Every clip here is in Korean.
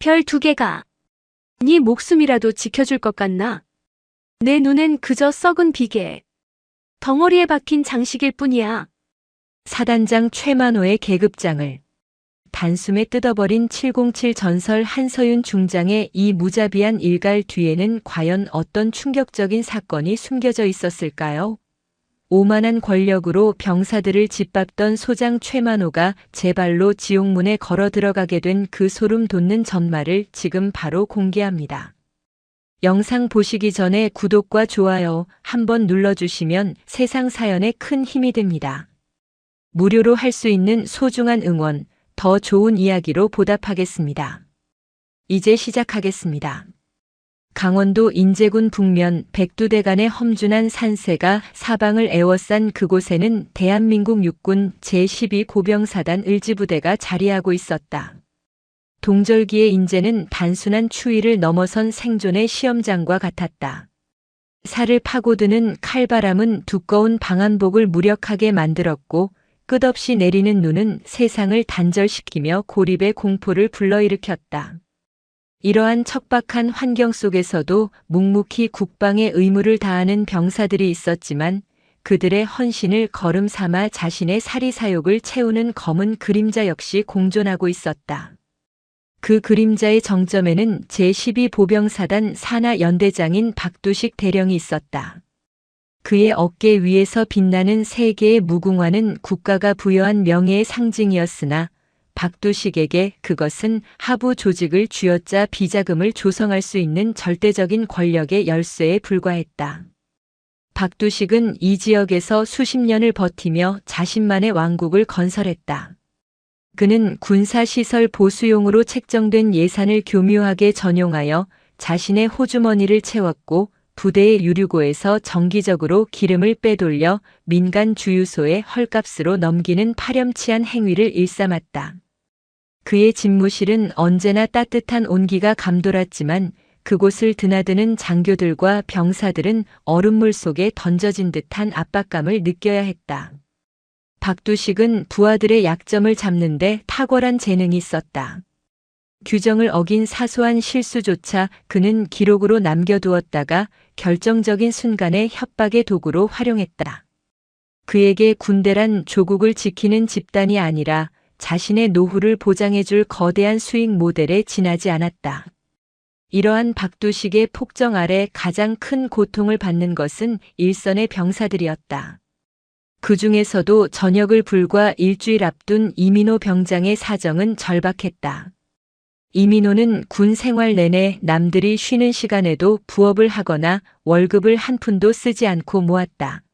별 2개가 네 목숨이라도 지켜줄 것 같나? 내 눈엔 그저 썩은 비계, 덩어리에 박힌 장식일 뿐이야. 사단장 최만호의 계급장을 단숨에 뜯어버린 707 전설 한서윤 중장의 이 무자비한 일갈 뒤에는 과연 어떤 충격적인 사건이 숨겨져 있었을까요? 오만한 권력으로 병사들을 짓밟던 소장 최만호가 제 발로 지옥문에 걸어 들어가게 된 그 소름 돋는 전말을 지금 바로 공개합니다. 영상 보시기 전에 구독과 좋아요 한번 눌러주시면 세상 사연에 큰 힘이 됩니다. 무료로 할 수 있는 소중한 응원, 더 좋은 이야기로 보답하겠습니다. 이제 시작하겠습니다. 강원도 인제군 북면 백두대간의 험준한 산세가 사방을 에워싼 그곳에는 대한민국 육군 제12고병사단 을지부대가 자리하고 있었다. 동절기의 인제는 단순한 추위를 넘어선 생존의 시험장과 같았다. 살을 파고드는 칼바람은 두꺼운 방한복을 무력하게 만들었고 끝없이 내리는 눈은 세상을 단절시키며 고립의 공포를 불러일으켰다. 이러한 척박한 환경 속에서도 묵묵히 국방의 의무를 다하는 병사들이 있었지만 그들의 헌신을 거름 삼아 자신의 사리사욕을 채우는 검은 그림자 역시 공존하고 있었다. 그 그림자의 정점에는 제12보병사단 산하연대장인 박두식 대령이 있었다. 그의 어깨 위에서 빛나는 3개의 무궁화는 국가가 부여한 명예의 상징이었으나 박두식에게 그것은 하부 조직을 쥐어짜 비자금을 조성할 수 있는 절대적인 권력의 열쇠에 불과했다. 박두식은 이 지역에서 수십 년을 버티며 자신만의 왕국을 건설했다. 그는 군사시설 보수용으로 책정된 예산을 교묘하게 전용하여 자신의 호주머니를 채웠고 부대의 유류고에서 정기적으로 기름을 빼돌려 민간 주유소에 헐값으로 넘기는 파렴치한 행위를 일삼았다. 그의 집무실은 언제나 따뜻한 온기가 감돌았지만 그곳을 드나드는 장교들과 병사들은 얼음물 속에 던져진 듯한 압박감을 느껴야 했다. 박두식은 부하들의 약점을 잡는데 탁월한 재능이 있었다. 규정을 어긴 사소한 실수조차 그는 기록으로 남겨두었다가 결정적인 순간에 협박의 도구로 활용했다. 그에게 군대란 조국을 지키는 집단이 아니라 자신의 노후를 보장해줄 거대한 수익 모델에 지나지 않았다. 이러한 박두식의 폭정 아래 가장 큰 고통을 받는 것은 일선의 병사들이었다. 그 중에서도 전역을 불과 일주일 앞둔 이민호 병장의 사정은 절박했다. 이민호는 군 생활 내내 남들이 쉬는 시간에도 부업을 하거나 월급을 한 푼도 쓰지 않고 모았다.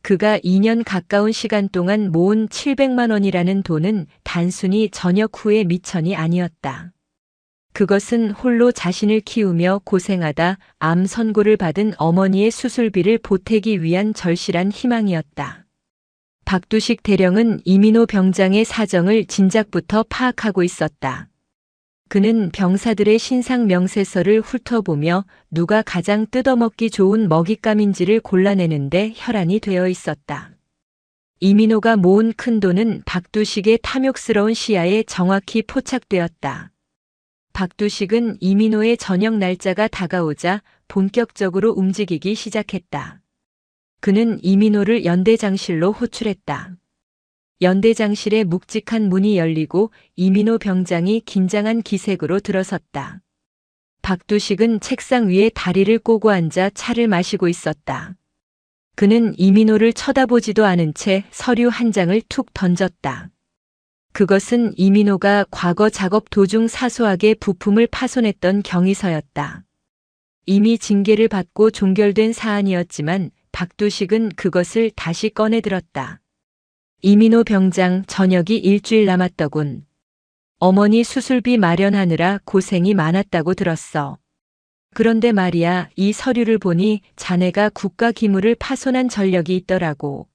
그가 2년 가까운 시간 동안 모은 700만 원이라는 돈은 단순히 전역 후의 미천이 아니었다. 그것은 홀로 자신을 키우며 고생하다 암 선고를 받은 어머니의 수술비를 보태기 위한 절실한 희망이었다. 박두식 대령은 이민호 병장의 사정을 진작부터 파악하고 있었다. 그는 병사들의 신상 명세서를 훑어보며 누가 가장 뜯어먹기 좋은 먹잇감인지를 골라내는데 혈안이 되어 있었다. 이민호가 모은 큰 돈은 박두식의 탐욕스러운 시야에 정확히 포착되었다. 박두식은 이민호의 전역 날짜가 다가오자 본격적으로 움직이기 시작했다. 그는 이민호를 연대장실로 호출했다. 연대장실의 묵직한 문이 열리고 이민호 병장이 긴장한 기색으로 들어섰다. 박두식은 책상 위에 다리를 꼬고 앉아 차를 마시고 있었다. 그는 이민호를 쳐다보지도 않은 채 서류 한 장을 툭 던졌다. 그것은 이민호가 과거 작업 도중 사소하게 부품을 파손했던 경위서였다. 이미 징계를 받고 종결된 사안이었지만 박두식은 그것을 다시 꺼내들었다. 이민호 병장 전역이 일주일 남았더군. 어머니 수술비 마련하느라 고생이 많았다고 들었어. 그런데 말이야, 이 서류를 보니 자네가 국가 기물을 파손한 전력이 있더라고.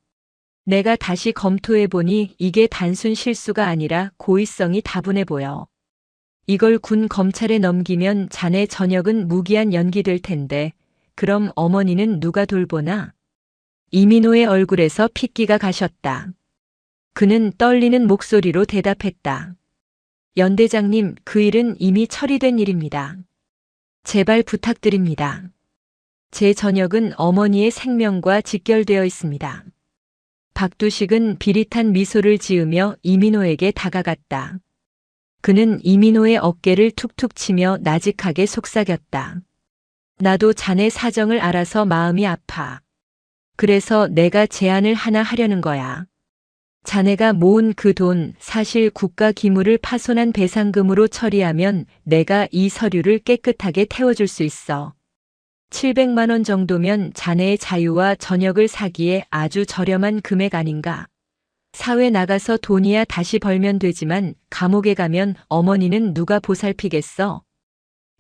내가 다시 검토해보니 이게 단순 실수가 아니라 고의성이 다분해 보여. 이걸 군 검찰에 넘기면 자네 전역은 무기한 연기될 텐데 그럼 어머니는 누가 돌보나? 이민호의 얼굴에서 핏기가 가셨다. 그는 떨리는 목소리로 대답했다. 연대장님, 그 일은 이미 처리된 일입니다. 제발 부탁드립니다. 제 전역은 어머니의 생명과 직결되어 있습니다. 박두식은 비릿한 미소를 지으며 이민호에게 다가갔다. 그는 이민호의 어깨를 툭툭 치며 나직하게 속삭였다. 나도 자네 사정을 알아서 마음이 아파. 그래서 내가 제안을 하나 하려는 거야. 자네가 모은 그 돈 사실 국가 기물을 파손한 배상금으로 처리하면 내가 이 서류를 깨끗하게 태워줄 수 있어. 700만 원 정도면 자네의 자유와 전역을 사기에 아주 저렴한 금액 아닌가. 사회 나가서 돈이야 다시 벌면 되지만 감옥에 가면 어머니는 누가 보살피겠어?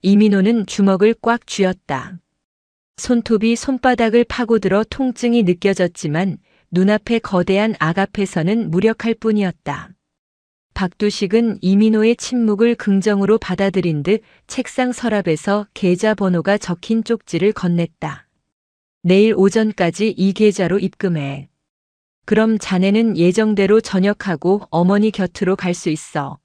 이민호는 주먹을 꽉 쥐었다. 손톱이 손바닥을 파고들어 통증이 느껴졌지만 눈앞의 거대한 악 앞에서는 무력할 뿐이었다. 박두식은 이민호의 침묵을 긍정으로 받아들인 듯 책상 서랍에서 계좌번호가 적힌 쪽지를 건넸다. 내일 오전까지 이 계좌로 입금해. 그럼 자네는 예정대로 전역하고 어머니 곁으로 갈 수 있어.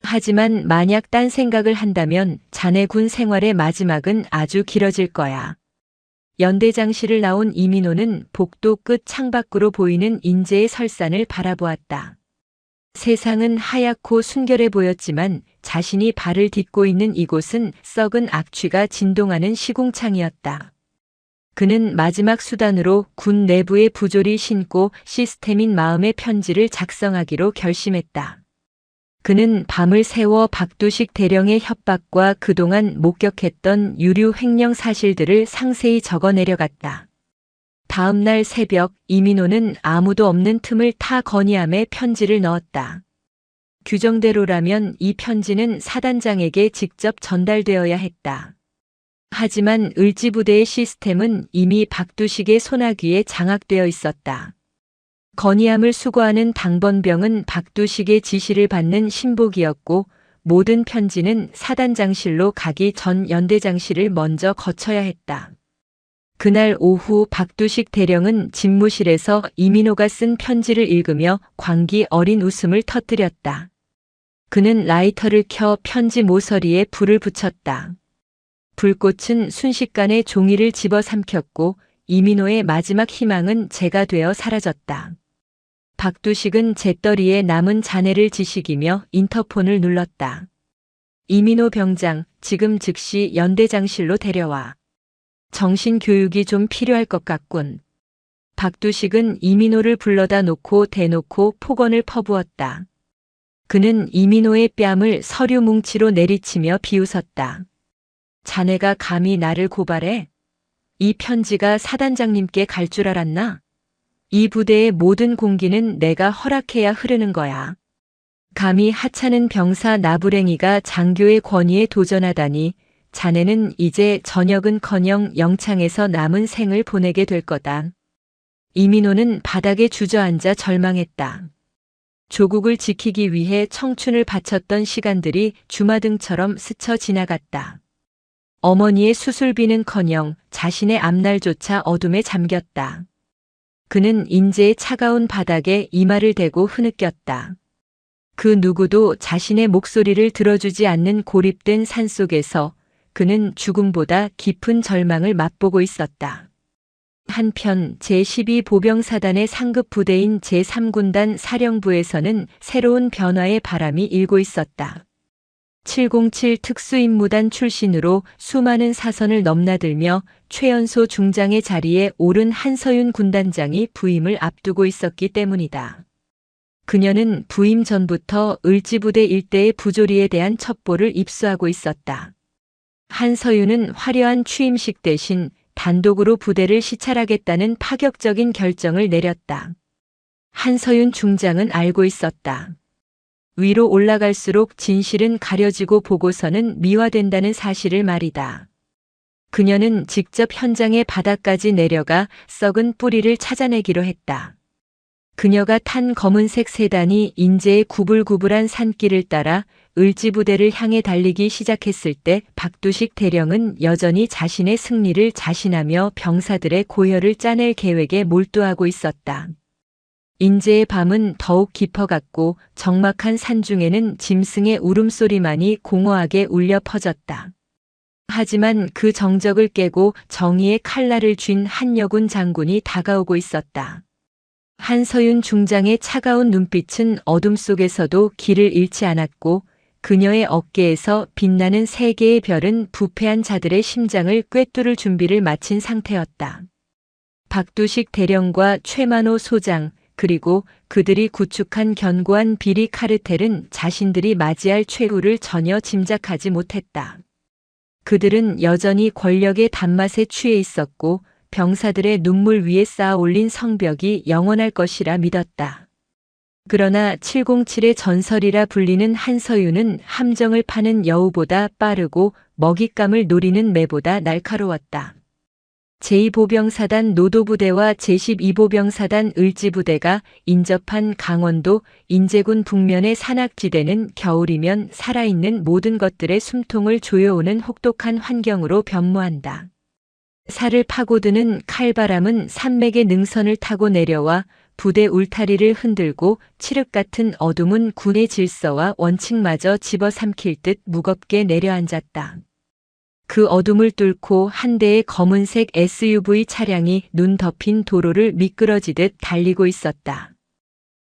하지만 만약 딴 생각을 한다면 자네 군 생활의 마지막은 아주 길어질 거야. 연대장실을 나온 이민호는 복도 끝 창밖으로 보이는 인제의 설산을 바라보았다. 세상은 하얗고 순결해 보였지만 자신이 발을 딛고 있는 이곳은 썩은 악취가 진동하는 시궁창이었다. 그는 마지막 수단으로 군 내부에 부조리 신고 시스템인 마음의 편지를 작성하기로 결심했다. 그는 밤을 새워 박두식 대령의 협박과 그동안 목격했던 유류 횡령 사실들을 상세히 적어 내려갔다. 다음 날 새벽 이민호는 아무도 없는 틈을 타 건의함에 편지를 넣었다. 규정대로라면 이 편지는 사단장에게 직접 전달되어야 했다. 하지만 을지부대의 시스템은 이미 박두식의 손아귀에 장악되어 있었다. 건의함을 수거하는 당번병은 박두식의 지시를 받는 신복이었고 모든 편지는 사단장실로 가기 전 연대장실을 먼저 거쳐야 했다. 그날 오후 박두식 대령은 집무실에서 이민호가 쓴 편지를 읽으며 광기 어린 웃음을 터뜨렸다. 그는 라이터를 켜 편지 모서리에 불을 붙였다. 불꽃은 순식간에 종이를 집어삼켰고 이민호의 마지막 희망은 재가 되어 사라졌다. 박두식은 재떨이에 남은 잔해를 지식이며 인터폰을 눌렀다. 이민호 병장, 지금 즉시 연대장실로 데려와. 정신교육이 좀 필요할 것 같군. 박두식은 이민호를 불러다 놓고 대놓고 폭언을 퍼부었다. 그는 이민호의 뺨을 서류 뭉치로 내리치며 비웃었다. 자네가 감히 나를 고발해? 이 편지가 사단장님께 갈 줄 알았나? 이 부대의 모든 공기는 내가 허락해야 흐르는 거야. 감히 하찮은 병사 나부랭이가 장교의 권위에 도전하다니 자네는 이제 전역은커녕 영창에서 남은 생을 보내게 될 거다. 이민호는 바닥에 주저앉아 절망했다. 조국을 지키기 위해 청춘을 바쳤던 시간들이 주마등처럼 스쳐 지나갔다. 어머니의 수술비는커녕 자신의 앞날조차 어둠에 잠겼다. 그는 인제의 차가운 바닥에 이마를 대고 흐느꼈다. 그 누구도 자신의 목소리를 들어주지 않는 고립된 산속에서 그는 죽음보다 깊은 절망을 맛보고 있었다. 한편 제12보병사단의 상급 부대인 제3군단 사령부에서는 새로운 변화의 바람이 일고 있었다. 707 특수임무단 출신으로 수많은 사선을 넘나들며 최연소 중장의 자리에 오른 한서윤 군단장이 부임을 앞두고 있었기 때문이다. 그녀는 부임 전부터 을지부대 일대의 부조리에 대한 첩보를 입수하고 있었다. 한서윤은 화려한 취임식 대신 단독으로 부대를 시찰하겠다는 파격적인 결정을 내렸다. 한서윤 중장은 알고 있었다. 위로 올라갈수록 진실은 가려지고 보고서는 미화된다는 사실을 말이다. 그녀는 직접 현장의 바닥까지 내려가 썩은 뿌리를 찾아내기로 했다. 그녀가 탄 검은색 세단이 인제의 구불구불한 산길을 따라 을지부대를 향해 달리기 시작했을 때 박두식 대령은 여전히 자신의 승리를 자신하며 병사들의 고열을 짜낼 계획에 몰두하고 있었다. 인제의 밤은 더욱 깊어갔고 적막한 산중에는 짐승의 울음소리만이 공허하게 울려 퍼졌다. 하지만 그 정적을 깨고 정의의 칼날을 쥔 한여군 장군이 다가오고 있었다. 한서윤 중장의 차가운 눈빛은 어둠 속에서도 길을 잃지 않았고 그녀의 어깨에서 빛나는 세 개의 별은 부패한 자들의 심장을 꿰뚫을 준비를 마친 상태였다. 박두식 대령과 최만호 소장, 그리고 그들이 구축한 견고한 비리 카르텔은 자신들이 맞이할 최후를 전혀 짐작하지 못했다. 그들은 여전히 권력의 단맛에 취해 있었고 병사들의 눈물 위에 쌓아 올린 성벽이 영원할 것이라 믿었다. 그러나 707의 전설이라 불리는 한서윤은 함정을 파는 여우보다 빠르고 먹잇감을 노리는 매보다 날카로웠다. 제2보병사단 노도부대와 제12보병사단 을지부대가 인접한 강원도 인제군 북면의 산악지대는 겨울이면 살아있는 모든 것들의 숨통을 조여오는 혹독한 환경으로 변모한다. 살을 파고드는 칼바람은 산맥의 능선을 타고 내려와 부대 울타리를 흔들고 칠흑 같은 어둠은 군의 질서와 원칙마저 집어삼킬 듯 무겁게 내려앉았다. 그 어둠을 뚫고 한 대의 검은색 SUV 차량이 눈 덮인 도로를 미끄러지듯 달리고 있었다.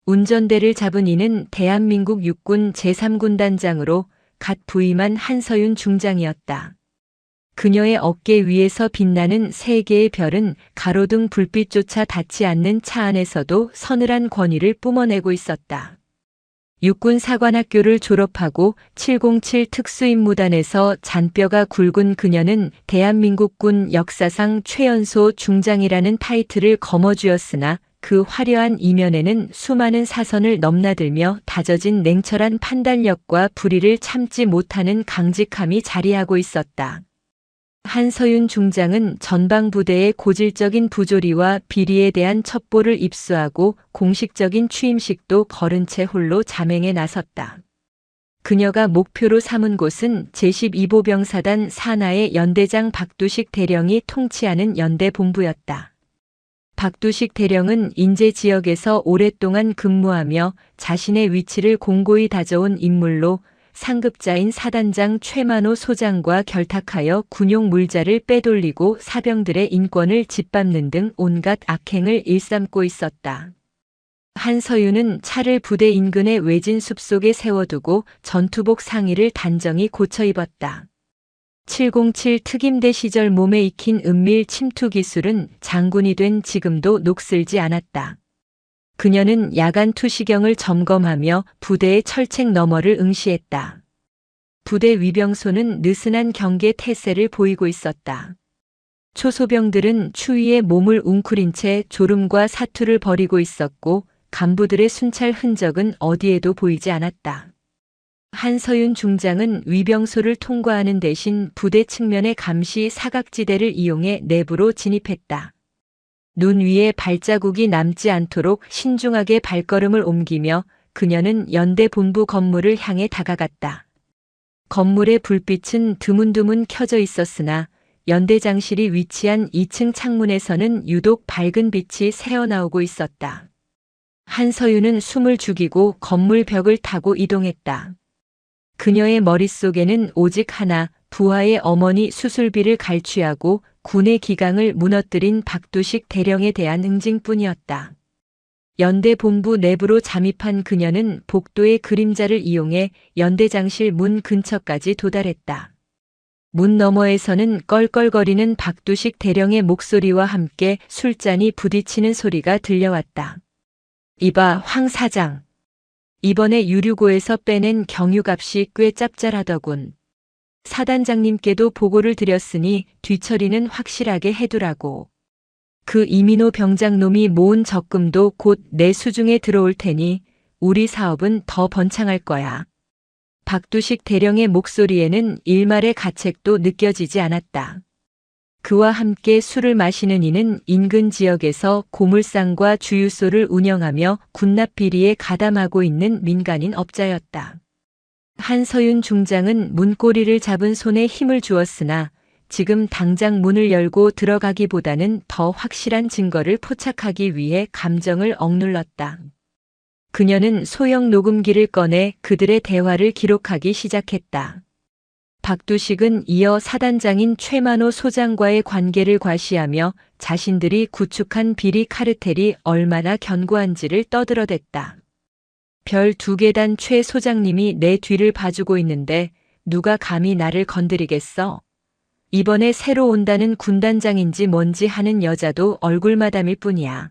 운전대를 잡은 이는 대한민국 육군 제3군단장으로 갓 부임한 한서윤 중장이었다. 그녀의 어깨 위에서 빛나는 세 개의 별은 가로등 불빛조차 닿지 않는 차 안에서도 서늘한 권위를 뿜어내고 있었다. 육군사관학교를 졸업하고 707 특수임무단에서 잔뼈가 굵은 그녀는 대한민국군 역사상 최연소 중장이라는 타이틀을 거머쥐었으나 그 화려한 이면에는 수많은 사선을 넘나들며 다져진 냉철한 판단력과 불의를 참지 못하는 강직함이 자리하고 있었다. 한서윤 중장은 전방부대의 고질적인 부조리와 비리에 대한 첩보를 입수하고 공식적인 취임식도 거른 채 홀로 잠행에 나섰다. 그녀가 목표로 삼은 곳은 제12보병사단 산하의 연대장 박두식 대령이 통치하는 연대 본부였다. 박두식 대령은 인제 지역에서 오랫동안 근무하며 자신의 위치를 공고히 다져온 인물로 상급자인 사단장 최만호 소장과 결탁하여 군용 물자를 빼돌리고 사병들의 인권을 짓밟는 등 온갖 악행을 일삼고 있었다. 한서윤은 차를 부대 인근의 외진 숲속에 세워두고 전투복 상의를 단정히 고쳐 입었다. 707 특임대 시절 몸에 익힌 은밀 침투 기술은 장군이 된 지금도 녹슬지 않았다. 그녀는 야간 투시경을 점검하며 부대의 철책 너머를 응시했다. 부대 위병소는 느슨한 경계 태세를 보이고 있었다. 초소병들은 추위에 몸을 웅크린 채 졸음과 사투를 벌이고 있었고 간부들의 순찰 흔적은 어디에도 보이지 않았다. 한서윤 중장은 위병소를 통과하는 대신 부대 측면의 감시 사각지대를 이용해 내부로 진입했다. 눈 위에 발자국이 남지 않도록 신중하게 발걸음을 옮기며 그녀는 연대 본부 건물을 향해 다가갔다. 건물의 불빛은 드문드문 켜져 있었으나 연대장실이 위치한 2층 창문에서는 유독 밝은 빛이 새어나오고 있었다. 한서윤은 숨을 죽이고 건물 벽을 타고 이동했다. 그녀의 머릿속에는 오직 하나, 부하의 어머니 수술비를 갈취하고 군의 기강을 무너뜨린 박두식 대령에 대한 응징뿐이었다. 연대 본부 내부로 잠입한 그녀는 복도의 그림자를 이용해 연대장실 문 근처까지 도달했다. 문 너머에서는 껄껄거리는 박두식 대령의 목소리와 함께 술잔이 부딪히는 소리가 들려왔다. 이봐, 황 사장. 이번에 유류고에서 빼낸 경유값이 꽤 짭짤하더군. 사단장님께도 보고를 드렸으니 뒤처리는 확실하게 해두라고. 그 이민호 병장놈이 모은 적금도 곧 내 수중에 들어올 테니 우리 사업은 더 번창할 거야. 박두식 대령의 목소리에는 일말의 가책도 느껴지지 않았다. 그와 함께 술을 마시는 이는 인근 지역에서 고물상과 주유소를 운영하며 군납 비리에 가담하고 있는 민간인 업자였다. 한서윤 중장은 문고리를 잡은 손에 힘을 주었으나 지금 당장 문을 열고 들어가기보다는 더 확실한 증거를 포착하기 위해 감정을 억눌렀다. 그녀는 소형 녹음기를 꺼내 그들의 대화를 기록하기 시작했다. 박두식은 이어 사단장인 최만호 소장과의 관계를 과시하며 자신들이 구축한 비리 카르텔이 얼마나 견고한지를 떠들어댔다. 별 2계단 최 소장님이 내 뒤를 봐주고 있는데 누가 감히 나를 건드리겠어? 이번에 새로 온다는 군단장인지 뭔지 하는 여자도 얼굴마담일 뿐이야.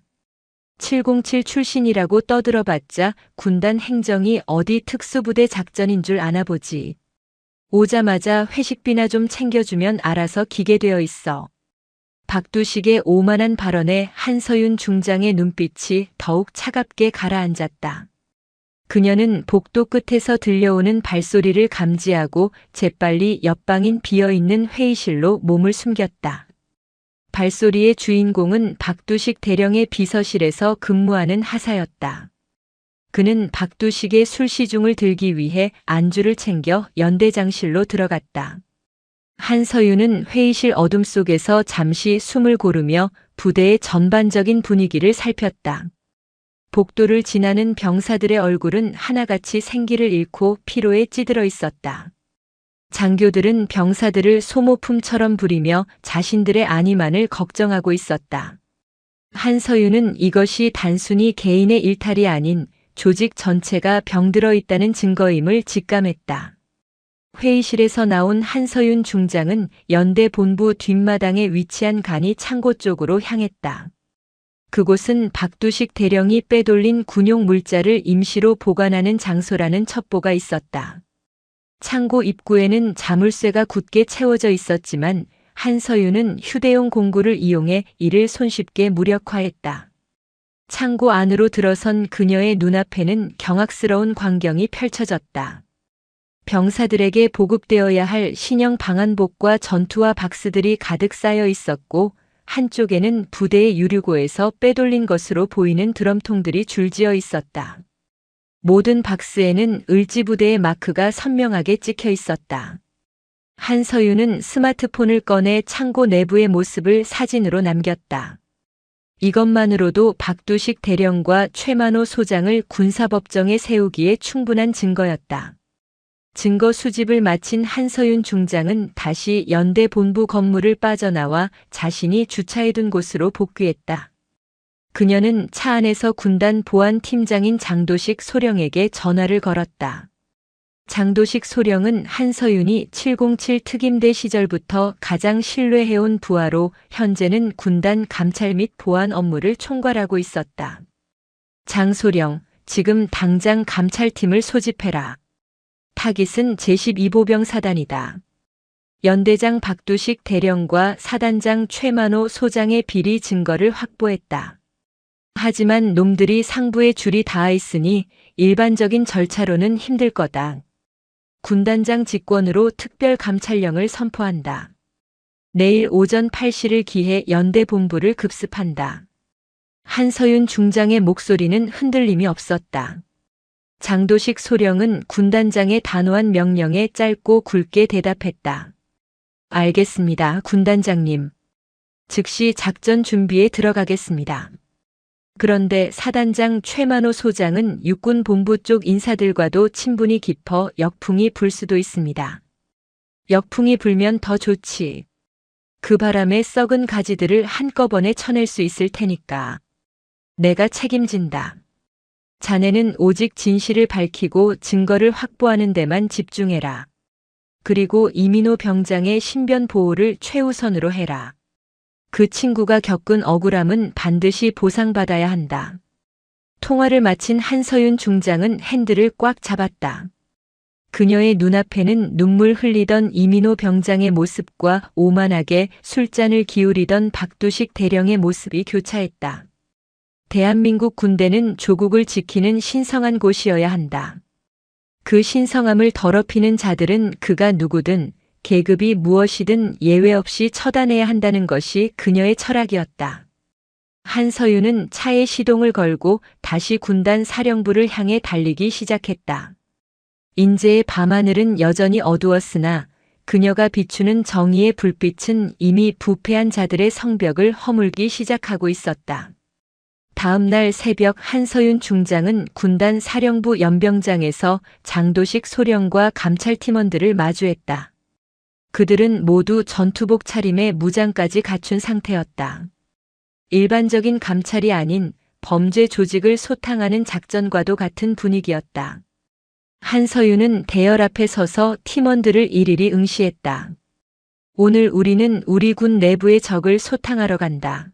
707 출신이라고 떠들어봤자 군단 행정이 어디 특수부대 작전인 줄 아나 보지. 오자마자 회식비나 좀 챙겨주면 알아서 기게 되어 있어. 박두식의 오만한 발언에 한서윤 중장의 눈빛이 더욱 차갑게 가라앉았다. 그녀는 복도 끝에서 들려오는 발소리를 감지하고 재빨리 옆방인 비어있는 회의실로 몸을 숨겼다. 발소리의 주인공은 박두식 대령의 비서실에서 근무하는 하사였다. 그는 박두식의 술시중을 들기 위해 안주를 챙겨 연대장실로 들어갔다. 한서윤은 회의실 어둠 속에서 잠시 숨을 고르며 부대의 전반적인 분위기를 살폈다. 복도를 지나는 병사들의 얼굴은 하나같이 생기를 잃고 피로에 찌들어 있었다. 장교들은 병사들을 소모품처럼 부리며 자신들의 안위만을 걱정하고 있었다. 한서윤은 이것이 단순히 개인의 일탈이 아닌 조직 전체가 병들어 있다는 증거임을 직감했다. 회의실에서 나온 한서윤 중장은 연대 본부 뒷마당에 위치한 간이 창고 쪽으로 향했다. 그곳은 박두식 대령이 빼돌린 군용 물자를 임시로 보관하는 장소라는 첩보가 있었다. 창고 입구에는 자물쇠가 굳게 채워져 있었지만 한서윤은 휴대용 공구를 이용해 이를 손쉽게 무력화했다. 창고 안으로 들어선 그녀의 눈앞에는 경악스러운 광경이 펼쳐졌다. 병사들에게 보급되어야 할 신형 방한복과 전투화 박스들이 가득 쌓여 있었고 한쪽에는 부대의 유류고에서 빼돌린 것으로 보이는 드럼통들이 줄지어 있었다. 모든 박스에는 을지부대의 마크가 선명하게 찍혀 있었다. 한서윤은 스마트폰을 꺼내 창고 내부의 모습을 사진으로 남겼다. 이것만으로도 박두식 대령과 최만호 소장을 군사법정에 세우기에 충분한 증거였다. 증거 수집을 마친 한서윤 중장은 다시 연대 본부 건물을 빠져나와 자신이 주차해둔 곳으로 복귀했다. 그녀는 차 안에서 군단 보안팀장인 장도식 소령에게 전화를 걸었다. 장도식 소령은 한서윤이 707 특임대 시절부터 가장 신뢰해온 부하로 현재는 군단 감찰 및 보안 업무를 총괄하고 있었다. 장 소령, 지금 당장 감찰팀을 소집해라. 타깃은 제12보병 사단이다. 연대장 박두식 대령과 사단장 최만호 소장의 비리 증거를 확보했다. 하지만 놈들이 상부에 줄이 닿아 있으니 일반적인 절차로는 힘들 거다. 군단장 직권으로 특별 감찰령을 선포한다. 내일 오전 8시를 기해 연대 본부를 급습한다. 한서윤 중장의 목소리는 흔들림이 없었다. 장도식 소령은 군단장의 단호한 명령에 짧고 굵게 대답했다. 알겠습니다, 군단장님. 즉시 작전 준비에 들어가겠습니다. 그런데 사단장 최만호 소장은 육군 본부 쪽 인사들과도 친분이 깊어 역풍이 불 수도 있습니다. 역풍이 불면 더 좋지. 그 바람에 썩은 가지들을 한꺼번에 쳐낼 수 있을 테니까. 내가 책임진다. 자네는 오직 진실을 밝히고 증거를 확보하는 데만 집중해라. 그리고 이민호 병장의 신변 보호를 최우선으로 해라. 그 친구가 겪은 억울함은 반드시 보상받아야 한다. 통화를 마친 한서윤 중장은 핸들을 꽉 잡았다. 그녀의 눈앞에는 눈물 흘리던 이민호 병장의 모습과 오만하게 술잔을 기울이던 박두식 대령의 모습이 교차했다. 대한민국 군대는 조국을 지키는 신성한 곳이어야 한다. 그 신성함을 더럽히는 자들은 그가 누구든 계급이 무엇이든 예외 없이 처단해야 한다는 것이 그녀의 철학이었다. 한서윤은 차에 시동을 걸고 다시 군단 사령부를 향해 달리기 시작했다. 인제의 밤하늘은 여전히 어두웠으나 그녀가 비추는 정의의 불빛은 이미 부패한 자들의 성벽을 허물기 시작하고 있었다. 다음 날 새벽 한서윤 중장은 군단 사령부 연병장에서 장도식 소령과 감찰팀원들을 마주했다. 그들은 모두 전투복 차림에 무장까지 갖춘 상태였다. 일반적인 감찰이 아닌 범죄 조직을 소탕하는 작전과도 같은 분위기였다. 한서윤은 대열 앞에 서서 팀원들을 일일이 응시했다. 오늘 우리는 우리 군 내부의 적을 소탕하러 간다.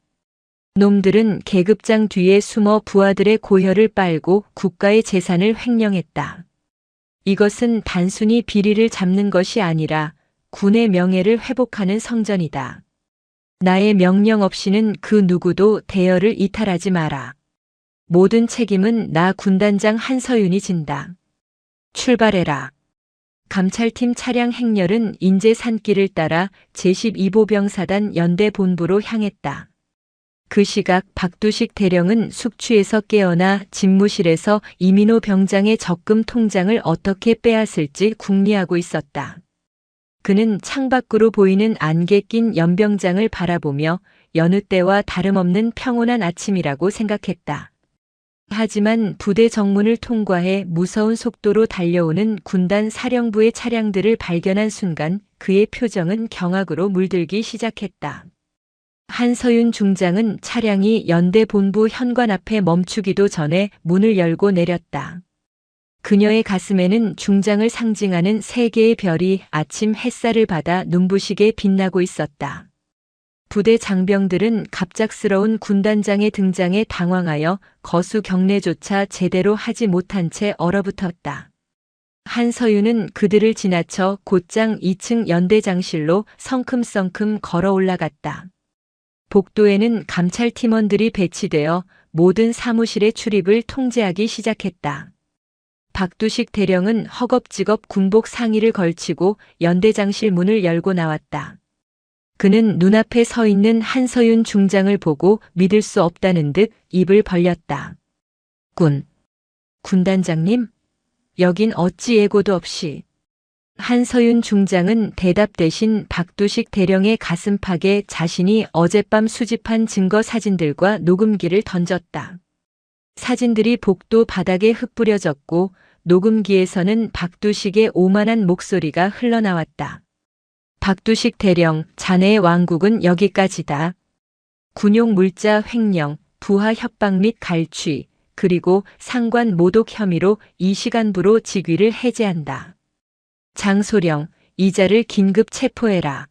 놈들은 계급장 뒤에 숨어 부하들의 고혈을 빨고 국가의 재산을 횡령했다. 이것은 단순히 비리를 잡는 것이 아니라 군의 명예를 회복하는 성전이다. 나의 명령 없이는 그 누구도 대열을 이탈하지 마라. 모든 책임은 나 군단장 한서윤이 진다. 출발해라. 감찰팀 차량 행렬은 인제 산길을 따라 제12보병사단 연대 본부로 향했다. 그 시각 박두식 대령은 숙취에서 깨어나 집무실에서 이민호 병장의 적금 통장을 어떻게 빼앗을지 궁리하고 있었다. 그는 창밖으로 보이는 안개 낀 연병장을 바라보며 여느 때와 다름없는 평온한 아침이라고 생각했다. 하지만 부대 정문을 통과해 무서운 속도로 달려오는 군단 사령부의 차량들을 발견한 순간 그의 표정은 경악으로 물들기 시작했다. 한서윤 중장은 차량이 연대 본부 현관 앞에 멈추기도 전에 문을 열고 내렸다. 그녀의 가슴에는 중장을 상징하는 세 개의 별이 아침 햇살을 받아 눈부시게 빛나고 있었다. 부대 장병들은 갑작스러운 군단장의 등장에 당황하여 거수 경례조차 제대로 하지 못한 채 얼어붙었다. 한서윤은 그들을 지나쳐 곧장 2층 연대장실로 성큼성큼 걸어 올라갔다. 복도에는 감찰팀원들이 배치되어 모든 사무실의 출입을 통제하기 시작했다. 박두식 대령은 허겁지겁 군복 상의를 걸치고 연대장실 문을 열고 나왔다. 그는 눈앞에 서 있는 한서윤 중장을 보고 믿을 수 없다는 듯 입을 벌렸다. 군단장님? 여긴 어찌 예고도 없이. 한서윤 중장은 대답 대신 박두식 대령의 가슴팍에 자신이 어젯밤 수집한 증거 사진들과 녹음기를 던졌다. 사진들이 복도 바닥에 흩뿌려졌고 녹음기에서는 박두식의 오만한 목소리가 흘러나왔다. 박두식 대령, 자네의 왕국은 여기까지다. 군용 물자 횡령, 부하 협박 및 갈취, 그리고 상관 모독 혐의로 이 시간부로 직위를 해제한다. 장소령, 이자를 긴급 체포해라.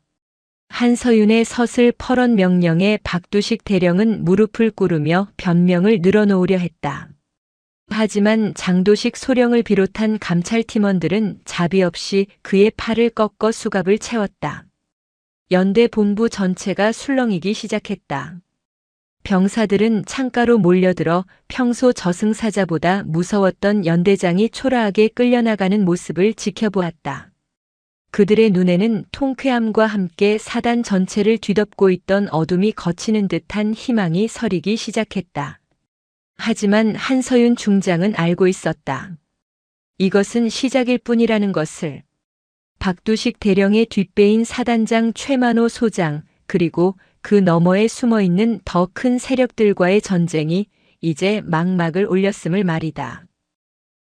한서윤의 서슬 펄언 명령에 박두식 대령은 무릎을 꿇으며 변명을 늘어놓으려 했다. 하지만 장도식 소령을 비롯한 감찰팀원들은 자비 없이 그의 팔을 꺾어 수갑을 채웠다. 연대 본부 전체가 술렁이기 시작했다. 병사들은 창가로 몰려들어 평소 저승사자보다 무서웠던 연대장이 초라하게 끌려나가는 모습을 지켜보았다. 그들의 눈에는 통쾌함과 함께 사단 전체를 뒤덮고 있던 어둠이 걷히는 듯한 희망이 서리기 시작했다. 하지만 한서윤 중장은 알고 있었다. 이것은 시작일 뿐이라는 것을. 박두식 대령의 뒷배인 사단장 최만호 소장, 그리고 그 너머에 숨어있는 더 큰 세력들과의 전쟁이 이제 막막을 올렸음을 말이다.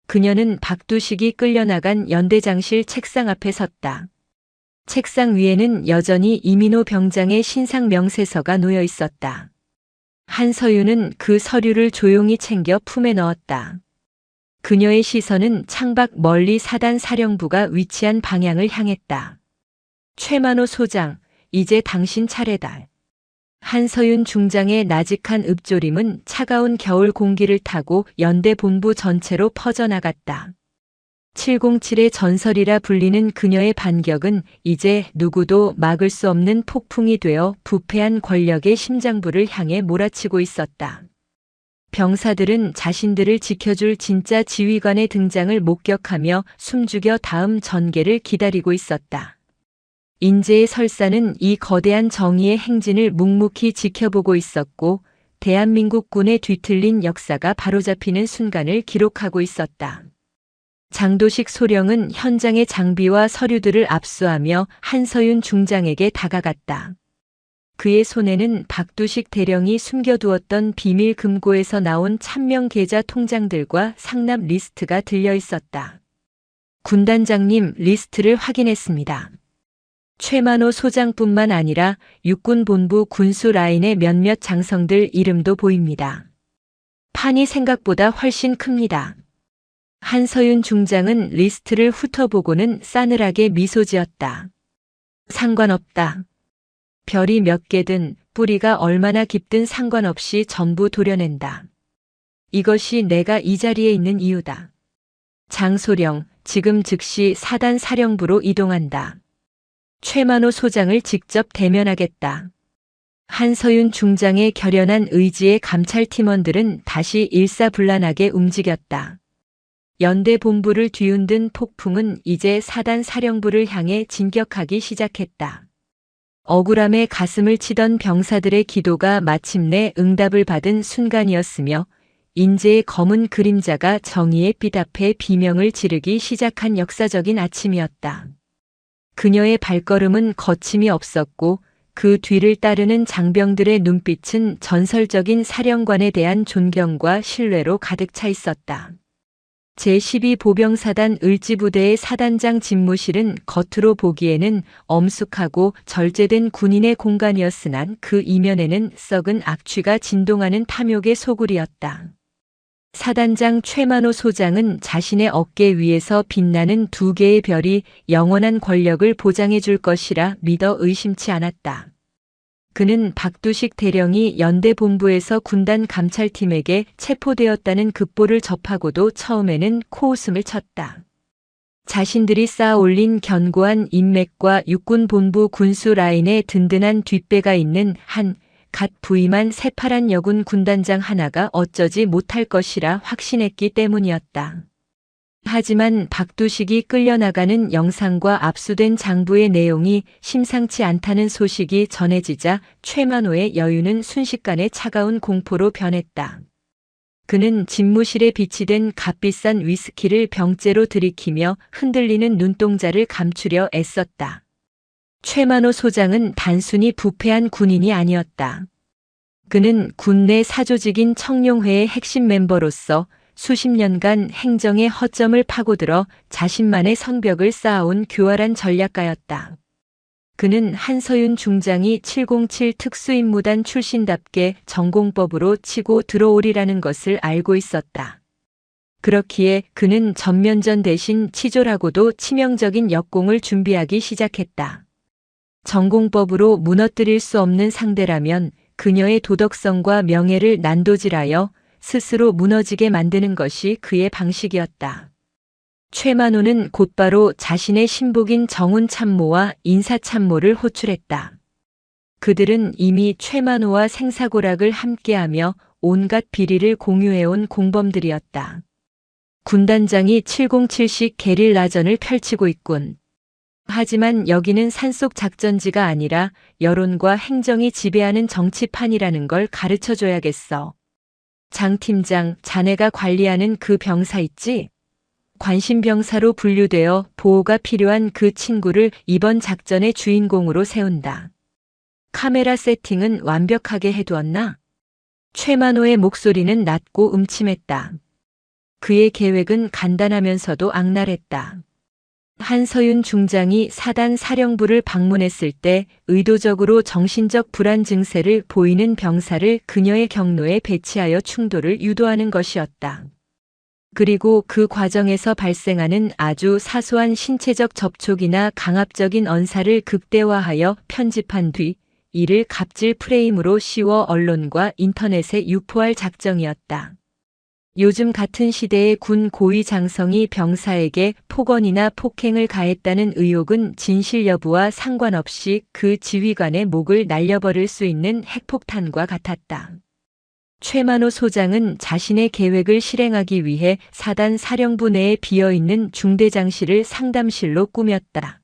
그녀는 박두식이 끌려나간 연대장실 책상 앞에 섰다. 책상 위에는 여전히 이민호 병장의 신상 명세서가 놓여 있었다. 한서윤은 그 서류를 조용히 챙겨 품에 넣었다. 그녀의 시선은 창밖 멀리 사단 사령부가 위치한 방향을 향했다. 최만호 소장, 이제 당신 차례다. 한서윤 중장의 나직한 읍조림은 차가운 겨울 공기를 타고 연대 본부 전체로 퍼져나갔다. 707의 전설이라 불리는 그녀의 반격은 이제 누구도 막을 수 없는 폭풍이 되어 부패한 권력의 심장부를 향해 몰아치고 있었다. 병사들은 자신들을 지켜줄 진짜 지휘관의 등장을 목격하며 숨죽여 다음 전개를 기다리고 있었다. 인제의 설사는 이 거대한 정의의 행진을 묵묵히 지켜보고 있었고 대한민국 군의 뒤틀린 역사가 바로잡히는 순간을 기록하고 있었다. 장도식 소령은 현장의 장비와 서류들을 압수하며 한서윤 중장에게 다가갔다. 그의 손에는 박두식 대령이 숨겨두었던 비밀 금고에서 나온 찬명 계좌 통장들과 상납 리스트가 들려 있었다. 군단장님, 리스트를 확인했습니다. 최만호 소장뿐만 아니라 육군본부 군수 라인의 몇몇 장성들 이름도 보입니다. 판이 생각보다 훨씬 큽니다. 한서윤 중장은 리스트를 훑어보고는 싸늘하게 미소 지었다. 상관없다. 별이 몇 개든 뿌리가 얼마나 깊든 상관없이 전부 도려낸다. 이것이 내가 이 자리에 있는 이유다. 장소령, 지금 즉시 사단 사령부로 이동한다. 최만호 소장을 직접 대면하겠다. 한서윤 중장의 결연한 의지에 감찰팀원들은 다시 일사불란하게 움직였다. 연대 본부를 뒤흔든 폭풍은 이제 사단 사령부를 향해 진격하기 시작했다. 억울함에 가슴을 치던 병사들의 기도가 마침내 응답을 받은 순간이었으며 인재의 검은 그림자가 정의의 빛 앞에 비명을 지르기 시작한 역사적인 아침이었다. 그녀의 발걸음은 거침이 없었고 그 뒤를 따르는 장병들의 눈빛은 전설적인 사령관에 대한 존경과 신뢰로 가득 차 있었다. 제12보병사단 을지부대의 사단장 집무실은 겉으로 보기에는 엄숙하고 절제된 군인의 공간이었으나 그 이면에는 썩은 악취가 진동하는 탐욕의 소굴이었다. 사단장 최만호 소장은 자신의 어깨 위에서 빛나는 두 개의 별이 영원한 권력을 보장해 줄 것이라 믿어 의심치 않았다. 그는 박두식 대령이 연대 본부에서 군단 감찰팀에게 체포되었다는 급보를 접하고도 처음에는 코웃음을 쳤다. 자신들이 쌓아 올린 견고한 인맥과 육군본부 군수 라인에 든든한 뒷배가 있는 한 갓 부임한 새파란 여군 군단장 하나가 어쩌지 못할 것이라 확신했기 때문이었다. 하지만 박두식이 끌려나가는 영상과 압수된 장부의 내용이 심상치 않다는 소식이 전해지자 최만호의 여유는 순식간에 차가운 공포로 변했다. 그는 집무실에 비치된 값비싼 위스키를 병째로 들이키며 흔들리는 눈동자를 감추려 애썼다. 최만호 소장은 단순히 부패한 군인이 아니었다. 그는 군내 사조직인 청룡회의 핵심 멤버로서 수십 년간 행정의 허점을 파고들어 자신만의 성벽을 쌓아온 교활한 전략가였다. 그는 한서윤 중장이 707 특수임무단 출신답게 전공법으로 치고 들어오리라는 것을 알고 있었다. 그렇기에 그는 전면전 대신 치졸하고도 치명적인 역공을 준비하기 시작했다. 전공법으로 무너뜨릴 수 없는 상대라면 그녀의 도덕성과 명예를 난도질하여 스스로 무너지게 만드는 것이 그의 방식이었다. 최만호는 곧바로 자신의 신복인 정훈 참모와 인사 참모를 호출했다. 그들은 이미 최만호와 생사고락을 함께하며 온갖 비리를 공유해온 공범들이었다. 군단장이 707식 게릴라전을 펼치고 있군. 하지만 여기는 산속 작전지가 아니라 여론과 행정이 지배하는 정치판이라는 걸 가르쳐줘야겠어. 장 팀장, 자네가 관리하는 그 병사 있지? 관심병사로 분류되어 보호가 필요한 그 친구를 이번 작전의 주인공으로 세운다. 카메라 세팅은 완벽하게 해두었나? 최만호의 목소리는 낮고 음침했다. 그의 계획은 간단하면서도 악랄했다. 한서윤 중장이 사단 사령부를 방문했을 때 의도적으로 정신적 불안 증세를 보이는 병사를 그녀의 경로에 배치하여 충돌을 유도하는 것이었다. 그리고 그 과정에서 발생하는 아주 사소한 신체적 접촉이나 강압적인 언사를 극대화하여 편집한 뒤 이를 갑질 프레임으로 씌워 언론과 인터넷에 유포할 작정이었다. 요즘 같은 시대의 군 고위 장성이 병사에게 폭언이나 폭행을 가했다는 의혹은 진실 여부와 상관없이 그 지휘관의 목을 날려버릴 수 있는 핵폭탄과 같았다. 최만호 소장은 자신의 계획을 실행하기 위해 사단 사령부 내에 비어있는 중대장실을 상담실로 꾸몄다.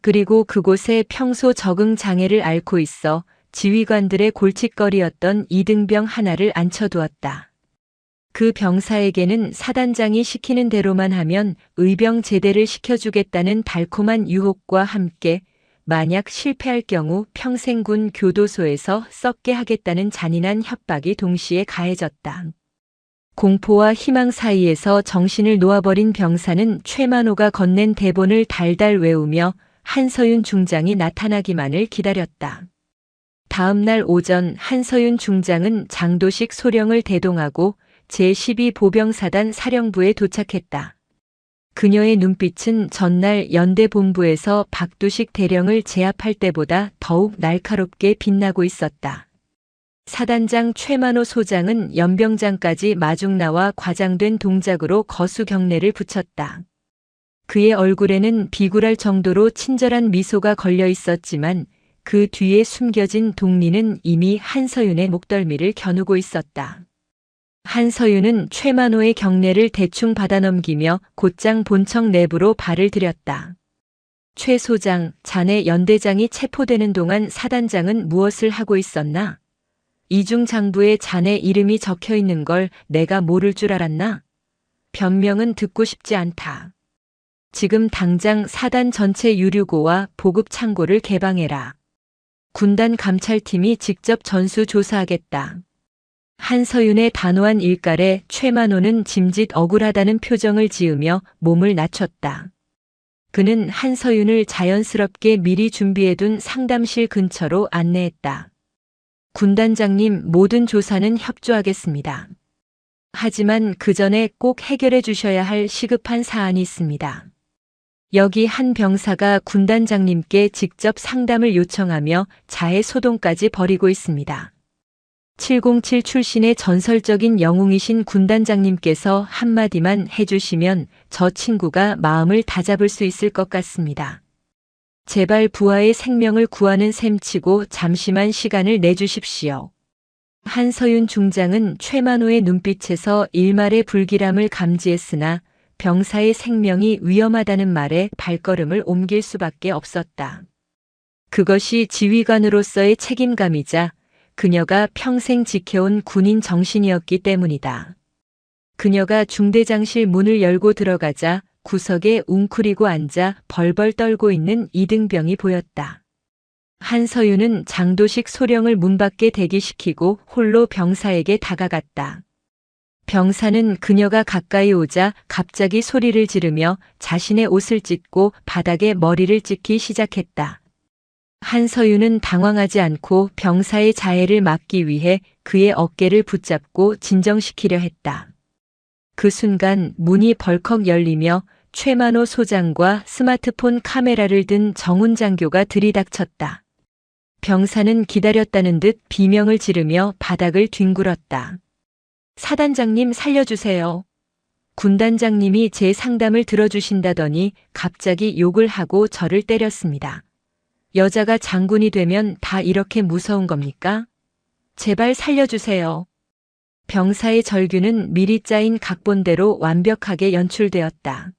그리고 그곳에 평소 적응 장애를 앓고 있어 지휘관들의 골칫거리였던 이등병 하나를 앉혀두었다. 그 병사에게는 사단장이 시키는 대로만 하면 의병 제대를 시켜주겠다는 달콤한 유혹과 함께 만약 실패할 경우 평생 군 교도소에서 썩게 하겠다는 잔인한 협박이 동시에 가해졌다. 공포와 희망 사이에서 정신을 놓아버린 병사는 최만호가 건넨 대본을 달달 외우며 한서윤 중장이 나타나기만을 기다렸다. 다음 날 오전 한서윤 중장은 장도식 소령을 대동하고 제12보병사단 사령부에 도착했다. 그녀의 눈빛은 전날 연대본부에서 박두식 대령을 제압할 때보다 더욱 날카롭게 빛나고 있었다. 사단장 최만호 소장은 연병장까지 마중 나와 과장된 동작으로 거수 경례를 붙였다. 그의 얼굴에는 비굴할 정도로 친절한 미소가 걸려 있었지만 그 뒤에 숨겨진 동리는 이미 한서윤의 목덜미를 겨누고 있었다. 한서윤은 최만호의 경례를 대충 받아넘기며 곧장 본청 내부로 발을 들였다. 최 소장, 자네 연대장이 체포되는 동안 사단장은 무엇을 하고 있었나? 이중 장부에 자네 이름이 적혀 있는 걸 내가 모를 줄 알았나? 변명은 듣고 싶지 않다. 지금 당장 사단 전체 유류고와 보급 창고를 개방해라. 군단 감찰팀이 직접 전수 조사하겠다. 한서윤의 단호한 일갈에 최만호는 짐짓 억울하다는 표정을 지으며 몸을 낮췄다. 그는 한서윤을 자연스럽게 미리 준비해둔 상담실 근처로 안내했다. 군단장님, 모든 조사는 협조하겠습니다. 하지만 그 전에 꼭 해결해 주셔야 할 시급한 사안이 있습니다. 여기 한 병사가 군단장님께 직접 상담을 요청하며 자해 소동까지 벌이고 있습니다. 707 출신의 전설적인 영웅이신 군단장님께서 한마디만 해주시면 저 친구가 마음을 다잡을 수 있을 것 같습니다. 제발 부하의 생명을 구하는 셈치고 잠시만 시간을 내주십시오. 한서윤 중장은 최만호의 눈빛에서 일말의 불길함을 감지했으나 병사의 생명이 위험하다는 말에 발걸음을 옮길 수밖에 없었다. 그것이 지휘관으로서의 책임감이자 그녀가 평생 지켜온 군인 정신이었기 때문이다. 그녀가 중대장실 문을 열고 들어가자 구석에 웅크리고 앉아 벌벌 떨고 있는 이등병이 보였다. 한서윤은 장도식 소령을 문 밖에 대기시키고 홀로 병사에게 다가갔다. 병사는 그녀가 가까이 오자 갑자기 소리를 지르며 자신의 옷을 찢고 바닥에 머리를 찍기 시작했다. 한서윤은 당황하지 않고 병사의 자해를 막기 위해 그의 어깨를 붙잡고 진정시키려 했다. 그 순간 문이 벌컥 열리며 최만호 소장과 스마트폰 카메라를 든 정훈 장교가 들이닥쳤다. 병사는 기다렸다는 듯 비명을 지르며 바닥을 뒹굴었다. 사단장님 살려주세요. 군단장님이 제 상담을 들어주신다더니 갑자기 욕을 하고 저를 때렸습니다. 여자가 장군이 되면 다 이렇게 무서운 겁니까? 제발 살려주세요. 병사의 절규는 미리 짜인 각본대로 완벽하게 연출되었다.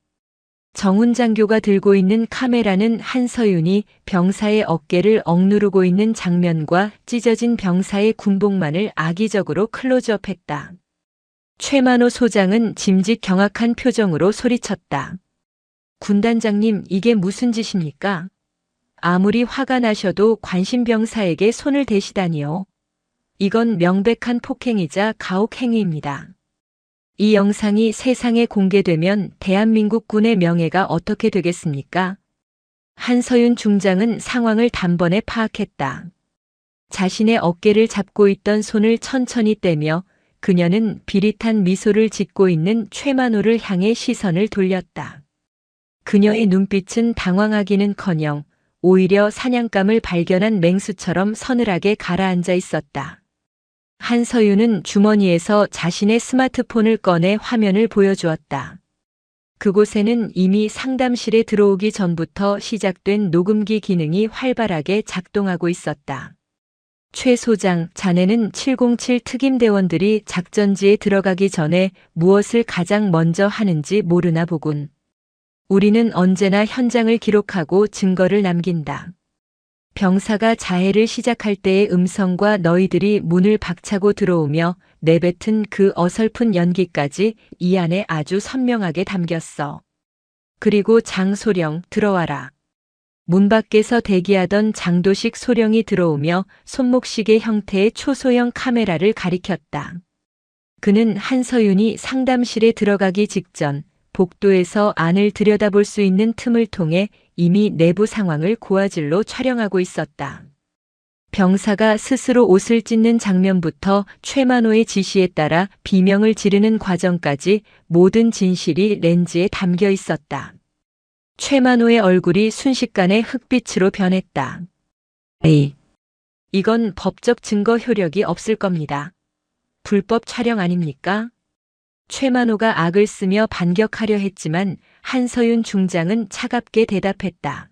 정훈 장교가 들고 있는 카메라는 한서윤이 병사의 어깨를 억누르고 있는 장면과 찢어진 병사의 군복만을 악의적으로 클로즈업했다. 최만호 소장은 짐짓 경악한 표정으로 소리쳤다. 군단장님, 이게 무슨 짓입니까? 아무리 화가 나셔도 관심병사에게 손을 대시다니요. 이건 명백한 폭행이자 가혹행위입니다. 이 영상이 세상에 공개되면 대한민국 군의 명예가 어떻게 되겠습니까? 한서윤 중장은 상황을 단번에 파악했다. 자신의 어깨를 잡고 있던 손을 천천히 떼며 그녀는 비릿한 미소를 짓고 있는 최만호를 향해 시선을 돌렸다. 그녀의 눈빛은 당황하기는커녕 오히려 사냥감을 발견한 맹수처럼 서늘하게 가라앉아 있었다. 한서윤은 주머니에서 자신의 스마트폰을 꺼내 화면을 보여주었다. 그곳에는 이미 상담실에 들어오기 전부터 시작된 녹음기 기능이 활발하게 작동하고 있었다. 최 소장, 자네는 707 특임대원들이 작전지에 들어가기 전에 무엇을 가장 먼저 하는지 모르나 보군. 우리는 언제나 현장을 기록하고 증거를 남긴다. 병사가 자해를 시작할 때의 음성과 너희들이 문을 박차고 들어오며 내뱉은 그 어설픈 연기까지 이 안에 아주 선명하게 담겼어. 그리고 장소령 들어와라. 문 밖에서 대기하던 장도식 소령이 들어오며 손목시계 형태의 초소형 카메라를 가리켰다. 그는 한서윤이 상담실에 들어가기 직전 복도에서 안을 들여다볼 수 있는 틈을 통해 이미 내부 상황을 고화질로 촬영하고 있었다. 병사가 스스로 옷을 찢는 장면부터 최만호의 지시에 따라 비명을 지르는 과정까지 모든 진실이 렌즈에 담겨 있었다. 최만호의 얼굴이 순식간에 흑빛으로 변했다. 에이, 이건 법적 증거 효력이 없을 겁니다. 불법 촬영 아닙니까? 최만호가 악을 쓰며 반격하려 했지만 한서윤 중장은 차갑게 대답했다.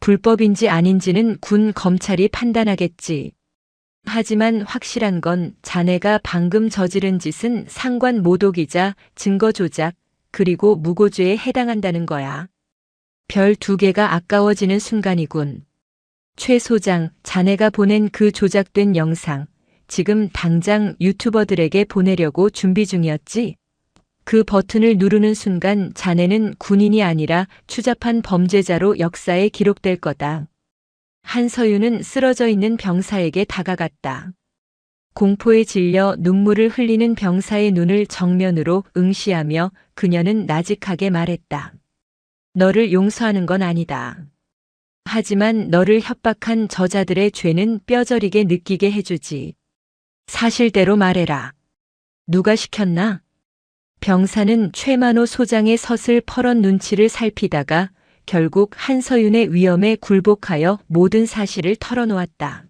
불법인지 아닌지는 군 검찰이 판단하겠지. 하지만 확실한 건 자네가 방금 저지른 짓은 상관 모독이자 증거 조작, 그리고 무고죄에 해당한다는 거야. 별 2개가 아까워지는 순간이군. 최 소장, 자네가 보낸 그 조작된 영상, 지금 당장 유튜버들에게 보내려고 준비 중이었지? 그 버튼을 누르는 순간 자네는 군인이 아니라 추잡한 범죄자로 역사에 기록될 거다. 한서윤은 쓰러져 있는 병사에게 다가갔다. 공포에 질려 눈물을 흘리는 병사의 눈을 정면으로 응시하며 그녀는 나직하게 말했다. 너를 용서하는 건 아니다. 하지만 너를 협박한 저자들의 죄는 뼈저리게 느끼게 해주지. 사실대로 말해라. 누가 시켰나? 병사는 최만호 소장의 서슬퍼런 눈치를 살피다가 결국 한서윤의 위험에 굴복하여 모든 사실을 털어놓았다.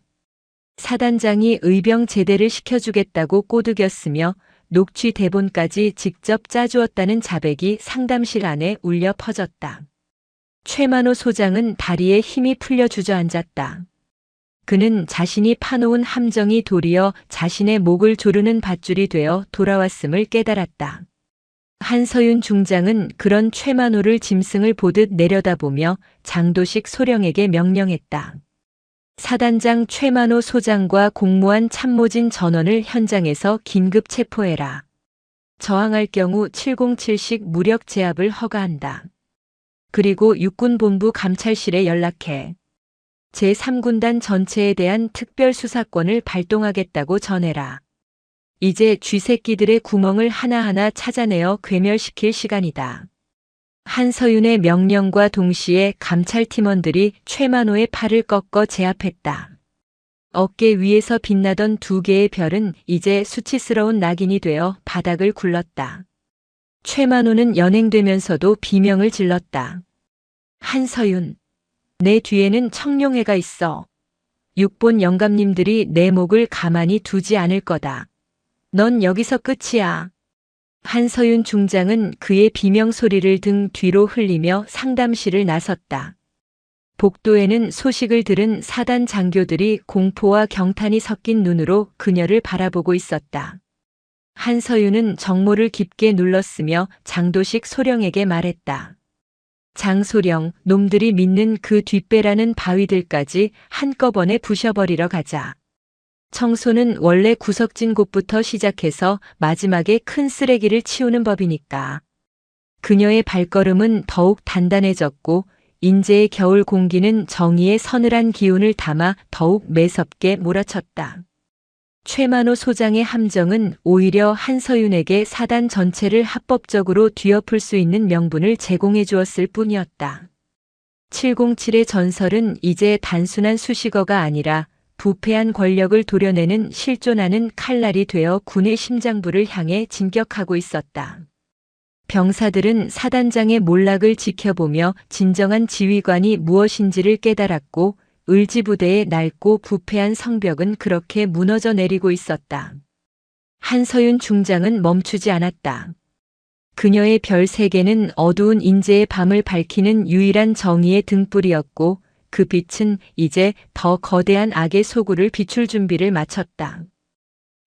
사단장이 의병 제대를 시켜주겠다고 꼬드겼으며 녹취 대본까지 직접 짜주었다는 자백이 상담실 안에 울려 퍼졌다. 최만호 소장은 다리에 힘이 풀려 주저앉았다. 그는 자신이 파놓은 함정이 도리어 자신의 목을 조르는 밧줄이 되어 돌아왔음을 깨달았다. 한서윤 중장은 그런 최만호를 짐승을 보듯 내려다보며 장도식 소령에게 명령했다. 사단장 최만호 소장과 공무원 참모진 전원을 현장에서 긴급 체포해라. 저항할 경우 707식 무력 제압을 허가한다. 그리고 육군본부 감찰실에 연락해 제3군단 전체에 대한 특별수사권을 발동하겠다고 전해라. 이제 쥐새끼들의 구멍을 하나하나 찾아내어 괴멸시킬 시간이다. 한서윤의 명령과 동시에 감찰팀원들이 최만호의 팔을 꺾어 제압했다. 어깨 위에서 빛나던 2개의 별은 이제 수치스러운 낙인이 되어 바닥을 굴렀다. 최만호는 연행되면서도 비명을 질렀다. 한서윤, 내 뒤에는 청룡회가 있어. 육본 영감님들이 내 목을 가만히 두지 않을 거다. 넌 여기서 끝이야. 한서윤 중장은 그의 비명소리를 등 뒤로 흘리며 상담실을 나섰다. 복도에는 소식을 들은 사단 장교들이 공포와 경탄이 섞인 눈으로 그녀를 바라보고 있었다. 한서윤은 정모를 깊게 눌렀으며 장도식 소령에게 말했다. 장소령, 놈들이 믿는 그 뒷배라는 바위들까지 한꺼번에 부셔버리러 가자. 청소는 원래 구석진 곳부터 시작해서 마지막에 큰 쓰레기를 치우는 법이니까. 그녀의 발걸음은 더욱 단단해졌고 인제의 겨울 공기는 정의의 서늘한 기운을 담아 더욱 매섭게 몰아쳤다. 최만호 소장의 함정은 오히려 한서윤에게 사단 전체를 합법적으로 뒤엎을 수 있는 명분을 제공해 주었을 뿐이었다. 707의 전설은 이제 단순한 수식어가 아니라 부패한 권력을 도려내는 실존하는 칼날이 되어 군의 심장부를 향해 진격하고 있었다. 병사들은 사단장의 몰락을 지켜보며 진정한 지휘관이 무엇인지를 깨달았고 을지부대의 낡고 부패한 성벽은 그렇게 무너져 내리고 있었다. 한서윤 중장은 멈추지 않았다. 그녀의 별 3개는 어두운 인재의 밤을 밝히는 유일한 정의의 등불이었고 그 빛은 이제 더 거대한 악의 소굴을 비출 준비를 마쳤다.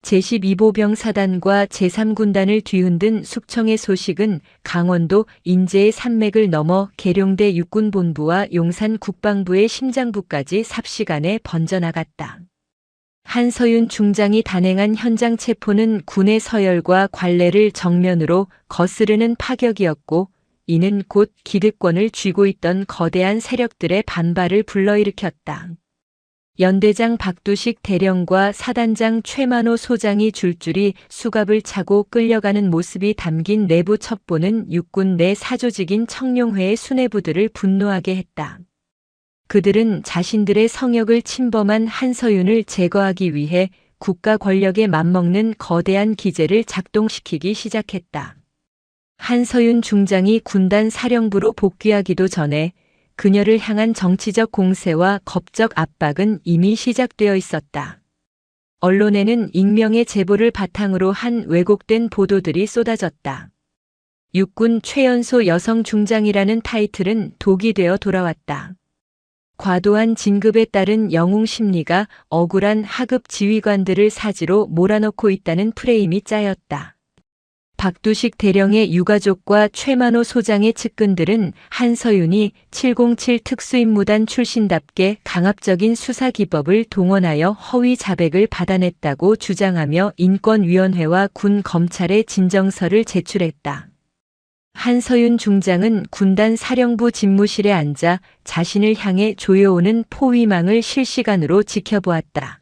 제12보병 사단과 제3군단을 뒤흔든 숙청의 소식은 강원도 인제의 산맥을 넘어 계룡대 육군본부와 용산 국방부의 심장부까지 삽시간에 번져나갔다. 한서윤 중장이 단행한 현장 체포는 군의 서열과 관례를 정면으로 거스르는 파격이었고, 이는 곧 기득권을 쥐고 있던 거대한 세력들의 반발을 불러일으켰다. 연대장 박두식 대령과 사단장 최만호 소장이 줄줄이 수갑을 차고 끌려가는 모습이 담긴 내부 첩보는 육군 내 사조직인 청룡회의 수뇌부들을 분노하게 했다. 그들은 자신들의 성역을 침범한 한서윤을 제거하기 위해 국가 권력에 맞먹는 거대한 기제를 작동시키기 시작했다. 한서윤 중장이 군단 사령부로 복귀하기도 전에 그녀를 향한 정치적 공세와 법적 압박은 이미 시작되어 있었다. 언론에는 익명의 제보를 바탕으로 한 왜곡된 보도들이 쏟아졌다. 육군 최연소 여성 중장이라는 타이틀은 독이 되어 돌아왔다. 과도한 진급에 따른 영웅 심리가 억울한 하급 지휘관들을 사지로 몰아넣고 있다는 프레임이 짜였다. 박두식 대령의 유가족과 최만호 소장의 측근들은 한서윤이 707 특수임무단 출신답게 강압적인 수사기법을 동원하여 허위 자백을 받아냈다고 주장하며 인권위원회와 군 검찰에 진정서를 제출했다. 한서윤 중장은 군단 사령부 집무실에 앉아 자신을 향해 조여오는 포위망을 실시간으로 지켜보았다.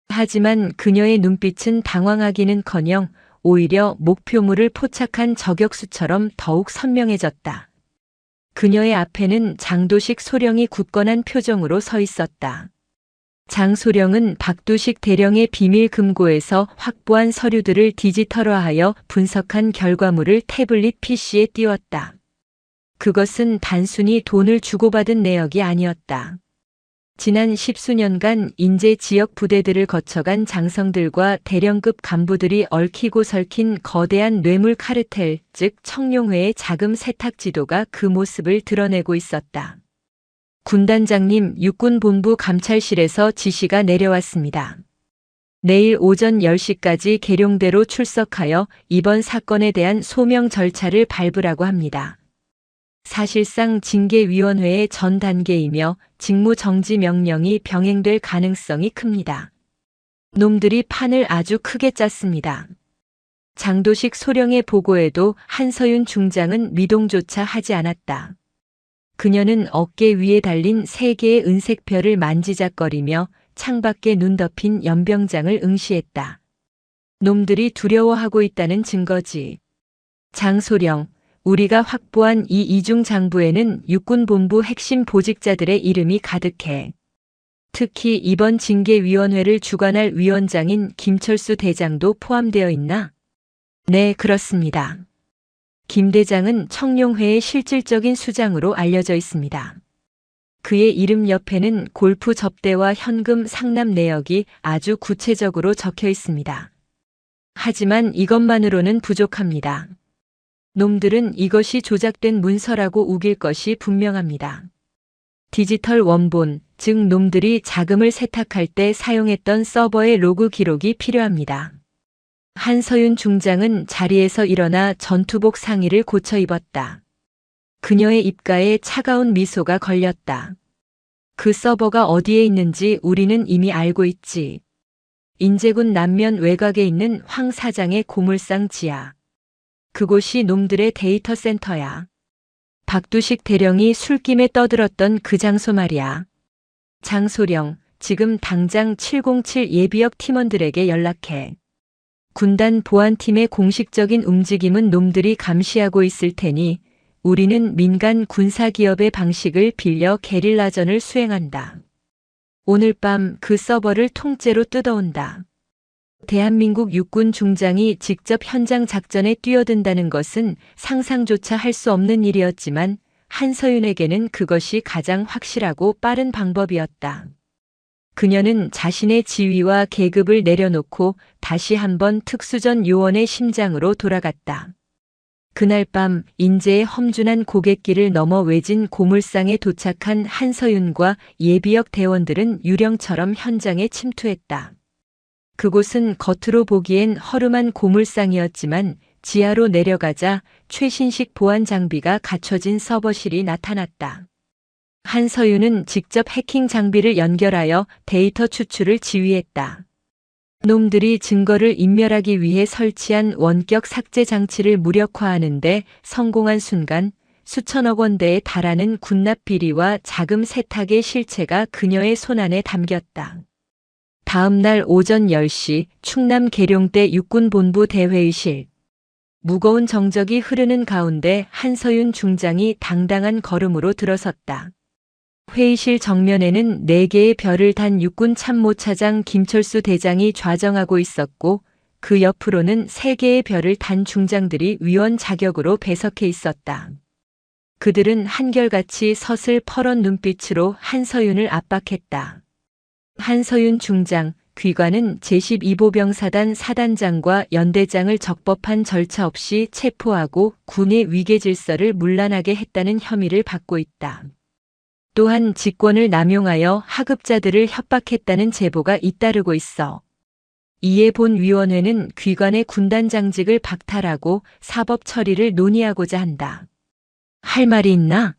하지만 그녀의 눈빛은 당황하기는커녕 오히려 목표물을 포착한 저격수처럼 더욱 선명해졌다. 그녀의 앞에는 장도식 소령이 굳건한 표정으로 서 있었다. 장 소령은 박두식 대령의 비밀 금고에서 확보한 서류들을 디지털화하여 분석한 결과물을 태블릿 PC에 띄웠다. 그것은 단순히 돈을 주고받은 내역이 아니었다. 지난 10수년간 인제 지역 부대들을 거쳐간 장성들과 대령급 간부들이 얽히고 설킨 거대한 뇌물 카르텔, 즉 청룡회의 자금 세탁 지도가 그 모습을 드러내고 있었다. 군단장님, 육군본부 감찰실에서 지시가 내려왔습니다. 내일 오전 10시까지 계룡대로 출석하여 이번 사건에 대한 소명 절차를 밟으라고 합니다. 사실상 징계위원회의 전 단계이며 직무 정지 명령이 병행될 가능성이 큽니다. 놈들이 판을 아주 크게 짰습니다. 장도식 소령의 보고에도 한서윤 중장은 미동조차 하지 않았다. 그녀는 어깨 위에 달린 3개의 은색별을 만지작거리며 창밖에 눈 덮인 연병장을 응시했다. 놈들이 두려워하고 있다는 증거지. 장소령, 우리가 확보한 이 이중 장부에는 육군본부 핵심 보직자들의 이름이 가득해. 특히 이번 징계위원회를 주관할 위원장인 김철수 대장도 포함되어 있나? 네, 그렇습니다. 김 대장은 청룡회의 실질적인 수장으로 알려져 있습니다. 그의 이름 옆에는 골프 접대와 현금 상납 내역이 아주 구체적으로 적혀 있습니다. 하지만 이것만으로는 부족합니다. 놈들은 이것이 조작된 문서라고 우길 것이 분명합니다. 디지털 원본, 즉 놈들이 자금을 세탁할 때 사용했던 서버의 로그 기록이 필요합니다. 한서윤 중장은 자리에서 일어나 전투복 상의를 고쳐 입었다. 그녀의 입가에 차가운 미소가 걸렸다. 그 서버가 어디에 있는지 우리는 이미 알고 있지. 인제군 남면 외곽에 있는 황 사장의 고물상 지하. 그곳이 놈들의 데이터 센터야. 박두식 대령이 술김에 떠들었던 그 장소 말이야. 장소령, 지금 당장 707 예비역 팀원들에게 연락해. 군단 보안팀의 공식적인 움직임은 놈들이 감시하고 있을 테니 우리는 민간 군사기업의 방식을 빌려 게릴라전을 수행한다. 오늘 밤 그 서버를 통째로 뜯어온다. 대한민국 육군 중장이 직접 현장 작전에 뛰어든다는 것은 상상조차 할 수 없는 일이었지만 한서윤에게는 그것이 가장 확실하고 빠른 방법이었다. 그녀는 자신의 지위와 계급을 내려놓고 다시 한번 특수전 요원의 심장으로 돌아갔다. 그날 밤 인제의 험준한 고갯길을 넘어 외진 고물상에 도착한 한서윤과 예비역 대원들은 유령처럼 현장에 침투했다. 그곳은 겉으로 보기엔 허름한 고물상이었지만 지하로 내려가자 최신식 보안 장비가 갖춰진 서버실이 나타났다. 한서윤은 직접 해킹 장비를 연결하여 데이터 추출을 지휘했다. 놈들이 증거를 인멸하기 위해 설치한 원격 삭제 장치를 무력화하는데 성공한 순간 수천억 원대에 달하는 군납 비리와 자금 세탁의 실체가 그녀의 손안에 담겼다. 다음 날 오전 10시 충남 계룡대 육군본부 대회의실. 무거운 정적이 흐르는 가운데 한서윤 중장이 당당한 걸음으로 들어섰다. 회의실 정면에는 4개의 별을 단 육군 참모차장 김철수 대장이 좌정하고 있었고 그 옆으로는 3개의 별을 단 중장들이 위원 자격으로 배석해 있었다. 그들은 한결같이 서슬퍼런 눈빛으로 한서윤을 압박했다. 한서윤 중장, 귀관은 제12보병사단 사단장과 연대장을 적법한 절차 없이 체포하고 군의 위계 질서를 문란하게 했다는 혐의를 받고 있다. 또한 직권을 남용하여 하급자들을 협박했다는 제보가 잇따르고 있어. 이에 본 위원회는 귀관의 군단장직을 박탈하고 사법 처리를 논의하고자 한다. 할 말이 있나?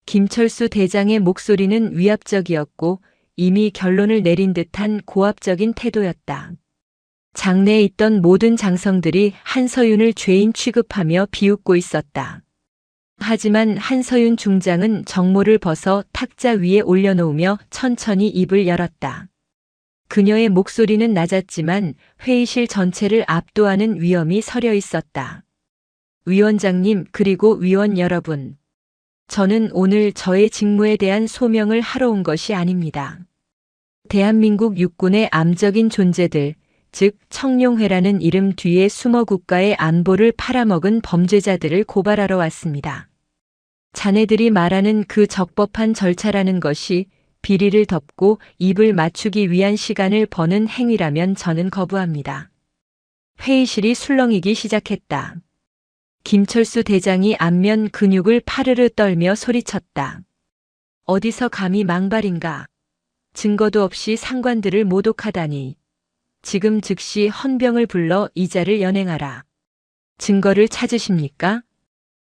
김철수 대장의 목소리는 위압적이었고 이미 결론을 내린 듯한 고압적인 태도였다. 장내에 있던 모든 장성들이 한서윤을 죄인 취급하며 비웃고 있었다. 하지만 한서윤 중장은 정모를 벗어 탁자 위에 올려놓으며 천천히 입을 열었다. 그녀의 목소리는 낮았지만 회의실 전체를 압도하는 위엄이 서려 있었다. 위원장님 그리고 위원 여러분. 저는 오늘 저의 직무에 대한 소명을 하러 온 것이 아닙니다. 대한민국 육군의 암적인 존재들, 즉 청룡회라는 이름 뒤에 숨어 국가의 안보를 팔아먹은 범죄자들을 고발하러 왔습니다. 자네들이 말하는 그 적법한 절차라는 것이 비리를 덮고 입을 맞추기 위한 시간을 버는 행위라면 저는 거부합니다. 회의실이 술렁이기 시작했다. 김철수 대장이 안면 근육을 파르르 떨며 소리쳤다. 어디서 감히 망발인가? 증거도 없이 상관들을 모독하다니. 지금 즉시 헌병을 불러 이자를 연행하라. 증거를 찾으십니까?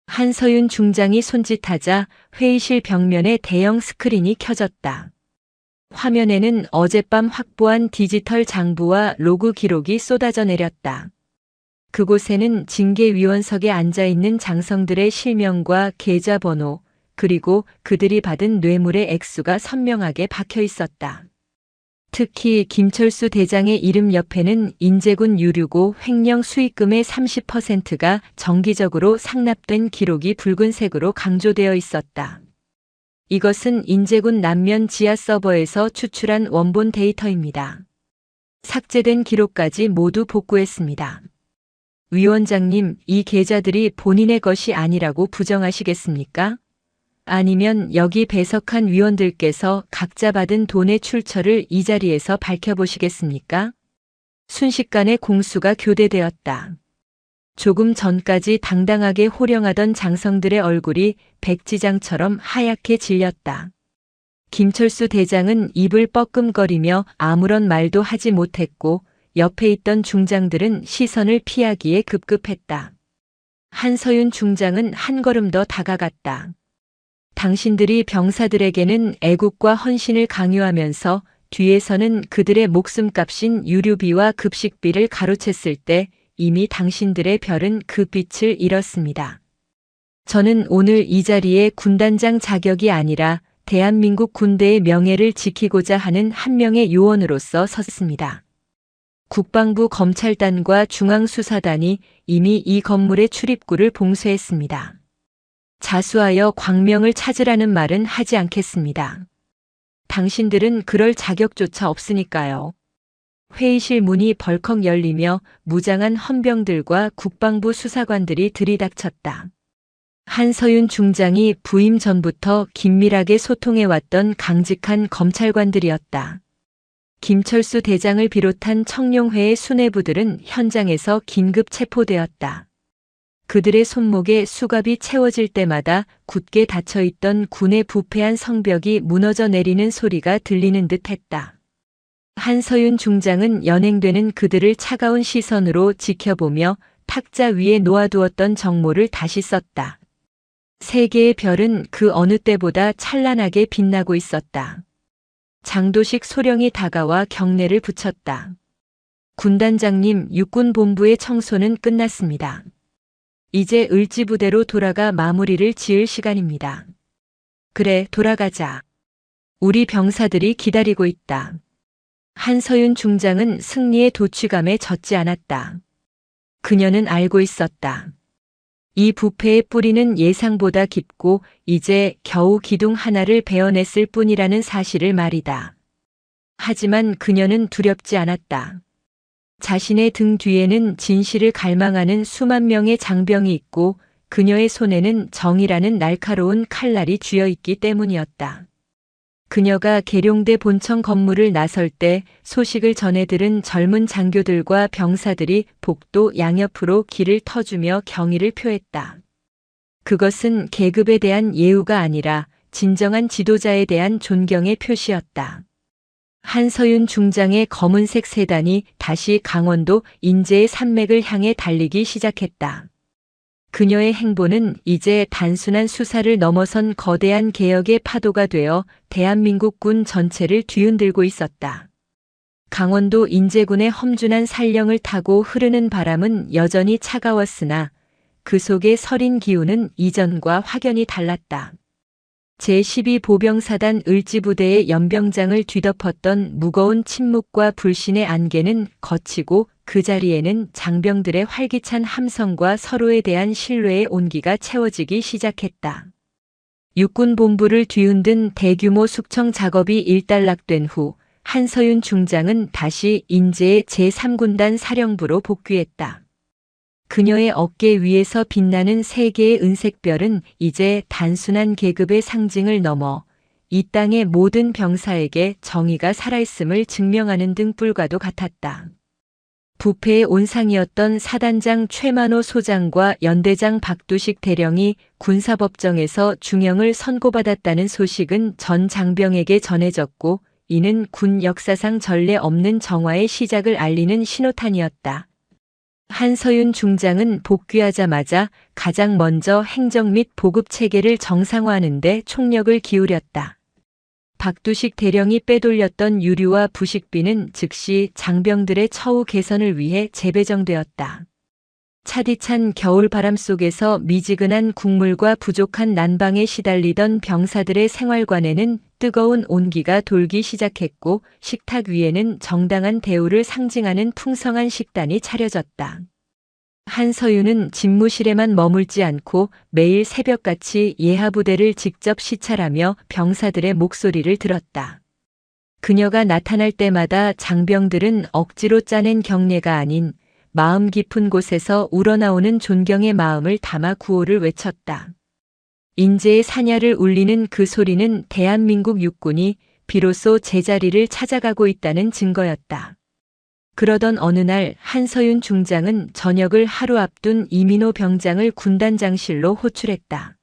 한서윤 중장이 손짓하자 회의실 벽면에 대형 스크린이 켜졌다. 화면에는 어젯밤 확보한 디지털 장부와 로그 기록이 쏟아져 내렸다. 그곳에는 징계위원석에 앉아있는 장성들의 실명과 계좌번호, 그리고 그들이 받은 뇌물의 액수가 선명하게 박혀 있었다. 특히 김철수 대장의 이름 옆에는 인제군 유류고 횡령 수익금의 30%가 정기적으로 상납된 기록이 붉은색으로 강조되어 있었다. 이것은 인제군 남면 지하 서버에서 추출한 원본 데이터입니다. 삭제된 기록까지 모두 복구했습니다. 위원장님, 이 계좌들이 본인의 것이 아니라고 부정하시겠습니까? 아니면 여기 배석한 위원들께서 각자 받은 돈의 출처를 이 자리에서 밝혀보시겠습니까? 순식간에 공수가 교대되었다. 조금 전까지 당당하게 호령하던 장성들의 얼굴이 백지장처럼 하얗게 질렸다. 김철수 대장은 입을 뻐끔거리며 아무런 말도 하지 못했고 옆에 있던 중장들은 시선을 피하기에 급급했다. 한서윤 중장은 한 걸음 더 다가갔다. 당신들이 병사들에게는 애국과 헌신을 강요하면서 뒤에서는 그들의 목숨값인 유류비와 급식비를 가로챘을 때 이미 당신들의 별은 그 빛을 잃었습니다. 저는 오늘 이 자리에 군단장 자격이 아니라 대한민국 군대의 명예를 지키고자 하는 한 명의 요원으로서 섰습니다. 국방부 검찰단과 중앙수사단이 이미 이 건물의 출입구를 봉쇄했습니다. 자수하여 광명을 찾으라는 말은 하지 않겠습니다. 당신들은 그럴 자격조차 없으니까요. 회의실 문이 벌컥 열리며 무장한 헌병들과 국방부 수사관들이 들이닥쳤다. 한서윤 중장이 부임 전부터 긴밀하게 소통해왔던 강직한 검찰관들이었다. 김철수 대장을 비롯한 청룡회의 수뇌부들은 현장에서 긴급 체포되었다. 그들의 손목에 수갑이 채워질 때마다 굳게 닫혀있던 군의 부패한 성벽이 무너져 내리는 소리가 들리는 듯 했다. 한서윤 중장은 연행되는 그들을 차가운 시선으로 지켜보며 탁자 위에 놓아두었던 정모를 다시 썼다. 세 개의 별은 그 어느 때보다 찬란하게 빛나고 있었다. 장도식 소령이 다가와 경례를 붙였다. 군단장님, 육군본부의 청소는 끝났습니다. 이제 을지부대로 돌아가 마무리를 지을 시간입니다. 그래, 돌아가자. 우리 병사들이 기다리고 있다. 한서윤 중장은 승리의 도취감에 젖지 않았다. 그녀는 알고 있었다. 이 부패의 뿌리는 예상보다 깊고 이제 겨우 기둥 하나를 베어냈을 뿐이라는 사실을 말이다. 하지만 그녀는 두렵지 않았다. 자신의 등 뒤에는 진실을 갈망하는 수만 명의 장병이 있고 그녀의 손에는 정의라는 날카로운 칼날이 쥐어 있기 때문이었다. 그녀가 계룡대 본청 건물을 나설 때 소식을 전해 들은 젊은 장교들과 병사들이 복도 양옆으로 길을 터주며 경의를 표했다. 그것은 계급에 대한 예우가 아니라 진정한 지도자에 대한 존경의 표시였다. 한서윤 중장의 검은색 세단이 다시 강원도 인제의 산맥을 향해 달리기 시작했다. 그녀의 행보는 이제 단순한 수사를 넘어선 거대한 개혁의 파도가 되어 대한민국 군 전체를 뒤흔들고 있었다. 강원도 인제군의 험준한 산령을 타고 흐르는 바람은 여전히 차가웠으나 그 속의 서린 기운은 이전과 확연히 달랐다. 제12보병사단 을지부대의 연병장을 뒤덮었던 무거운 침묵과 불신의 안개는 걷히고 그 자리에는 장병들의 활기찬 함성과 서로에 대한 신뢰의 온기가 채워지기 시작했다. 육군본부를 뒤흔든 대규모 숙청 작업이 일단락된 후 한서윤 중장은 다시 인제의 제3군단 사령부로 복귀했다. 그녀의 어깨 위에서 빛나는 세 개의 은색별은 이제 단순한 계급의 상징을 넘어 이 땅의 모든 병사에게 정의가 살아있음을 증명하는 등불과도 같았다. 부패의 온상이었던 사단장 최만호 소장과 연대장 박두식 대령이 군사법정에서 중형을 선고받았다는 소식은 전 장병에게 전해졌고 이는 군 역사상 전례 없는 정화의 시작을 알리는 신호탄이었다. 한서윤 중장은 복귀하자마자 가장 먼저 행정 및 보급 체계를 정상화하는 데 총력을 기울였다. 박두식 대령이 빼돌렸던 유류와 부식비는 즉시 장병들의 처우 개선을 위해 재배정되었다. 차디찬 겨울바람 속에서 미지근한 국물과 부족한 난방에 시달리던 병사들의 생활관에는 뜨거운 온기가 돌기 시작했고 식탁 위에는 정당한 대우를 상징하는 풍성한 식단이 차려졌다. 한서윤은 집무실에만 머물지 않고 매일 새벽같이 예하부대를 직접 시찰하며 병사들의 목소리를 들었다. 그녀가 나타날 때마다 장병들은 억지로 짜낸 경례가 아닌 마음 깊은 곳에서 우러나오는 존경의 마음을 담아 구호를 외쳤다. 인제의 사냐를 울리는 그 소리는 대한민국 육군이 비로소 제자리를 찾아가고 있다는 증거였다. 그러던 어느 날 한서윤 중장은 저녁을 하루 앞둔 이민호 병장을 군단장실로 호출했다.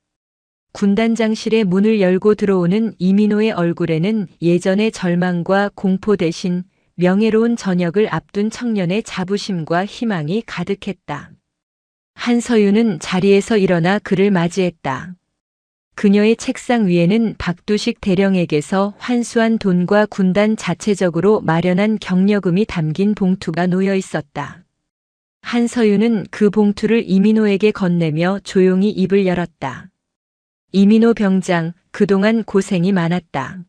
군단장실의 문을 열고 들어오는 이민호의 얼굴에는 예전의 절망과 공포 대신 명예로운 저녁을 앞둔 청년의 자부심과 희망이 가득했다. 한서윤은 자리에서 일어나 그를 맞이했다. 그녀의 책상 위에는 박두식 대령에게서 환수한 돈과 군단 자체적으로 마련한 경력금이 담긴 봉투가 놓여 있었다. 한서윤은 그 봉투를 이민호에게 건네며 조용히 입을 열었다. 이민호 병장, 그동안 고생이 많았다.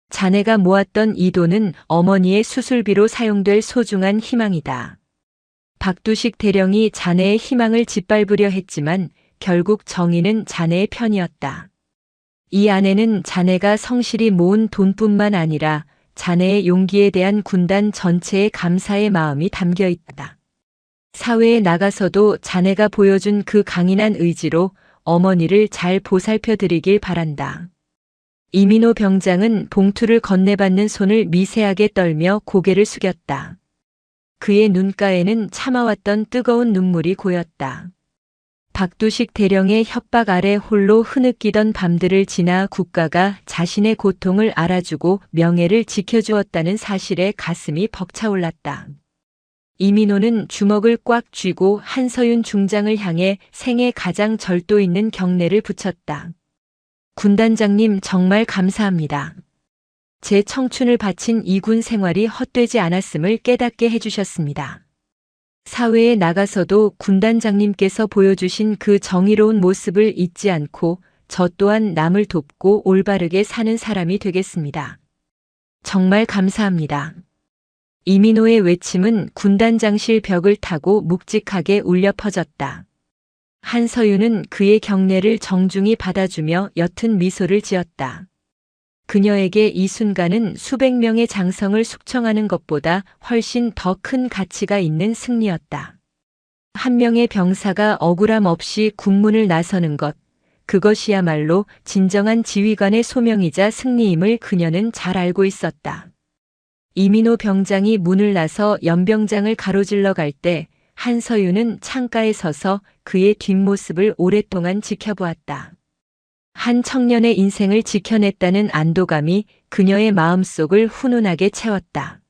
자네가 모았던 이 돈은 어머니의 수술비로 사용될 소중한 희망이다. 박두식 대령이 자네의 희망을 짓밟으려 했지만 결국 정의는 자네의 편이었다. 이 안에는 자네가 성실히 모은 돈뿐만 아니라 자네의 용기에 대한 군단 전체의 감사의 마음이 담겨 있다. 사회에 나가서도 자네가 보여준 그 강인한 의지로 어머니를 잘 보살펴 드리길 바란다. 이민호 병장은 봉투를 건네받는 손을 미세하게 떨며 고개를 숙였다. 그의 눈가에는 참아왔던 뜨거운 눈물이 고였다. 박두식 대령의 협박 아래 홀로 흐느끼던 밤들을 지나 국가가 자신의 고통을 알아주고 명예를 지켜주었다는 사실에 가슴이 벅차올랐다. 이민호는 주먹을 꽉 쥐고 한서윤 중장을 향해 생애 가장 절도 있는 경례를 붙였다. 군단장님 정말 감사합니다. 제 청춘을 바친 이 군 생활이 헛되지 않았음을 깨닫게 해주셨습니다. 사회에 나가서도 군단장님께서 보여주신 그 정의로운 모습을 잊지 않고 저 또한 남을 돕고 올바르게 사는 사람이 되겠습니다. 정말 감사합니다. 이민호의 외침은 군단장실 벽을 타고 묵직하게 울려 퍼졌다. 한서윤은 그의 경례를 정중히 받아주며 옅은 미소를 지었다. 그녀에게 이 순간은 수백 명의 장성을 숙청하는 것보다 훨씬 더 큰 가치가 있는 승리였다. 한 명의 병사가 억울함 없이 군문을 나서는 것, 그것이야말로 진정한 지휘관의 소명이자 승리임을 그녀는 잘 알고 있었다. 이민호 병장이 문을 나서 연병장을 가로질러 갈 때 한서윤은 창가에 서서 그의 뒷모습을 오랫동안 지켜보았다. 한 청년의 인생을 지켜냈다는 안도감이 그녀의 마음속을 훈훈하게 채웠다.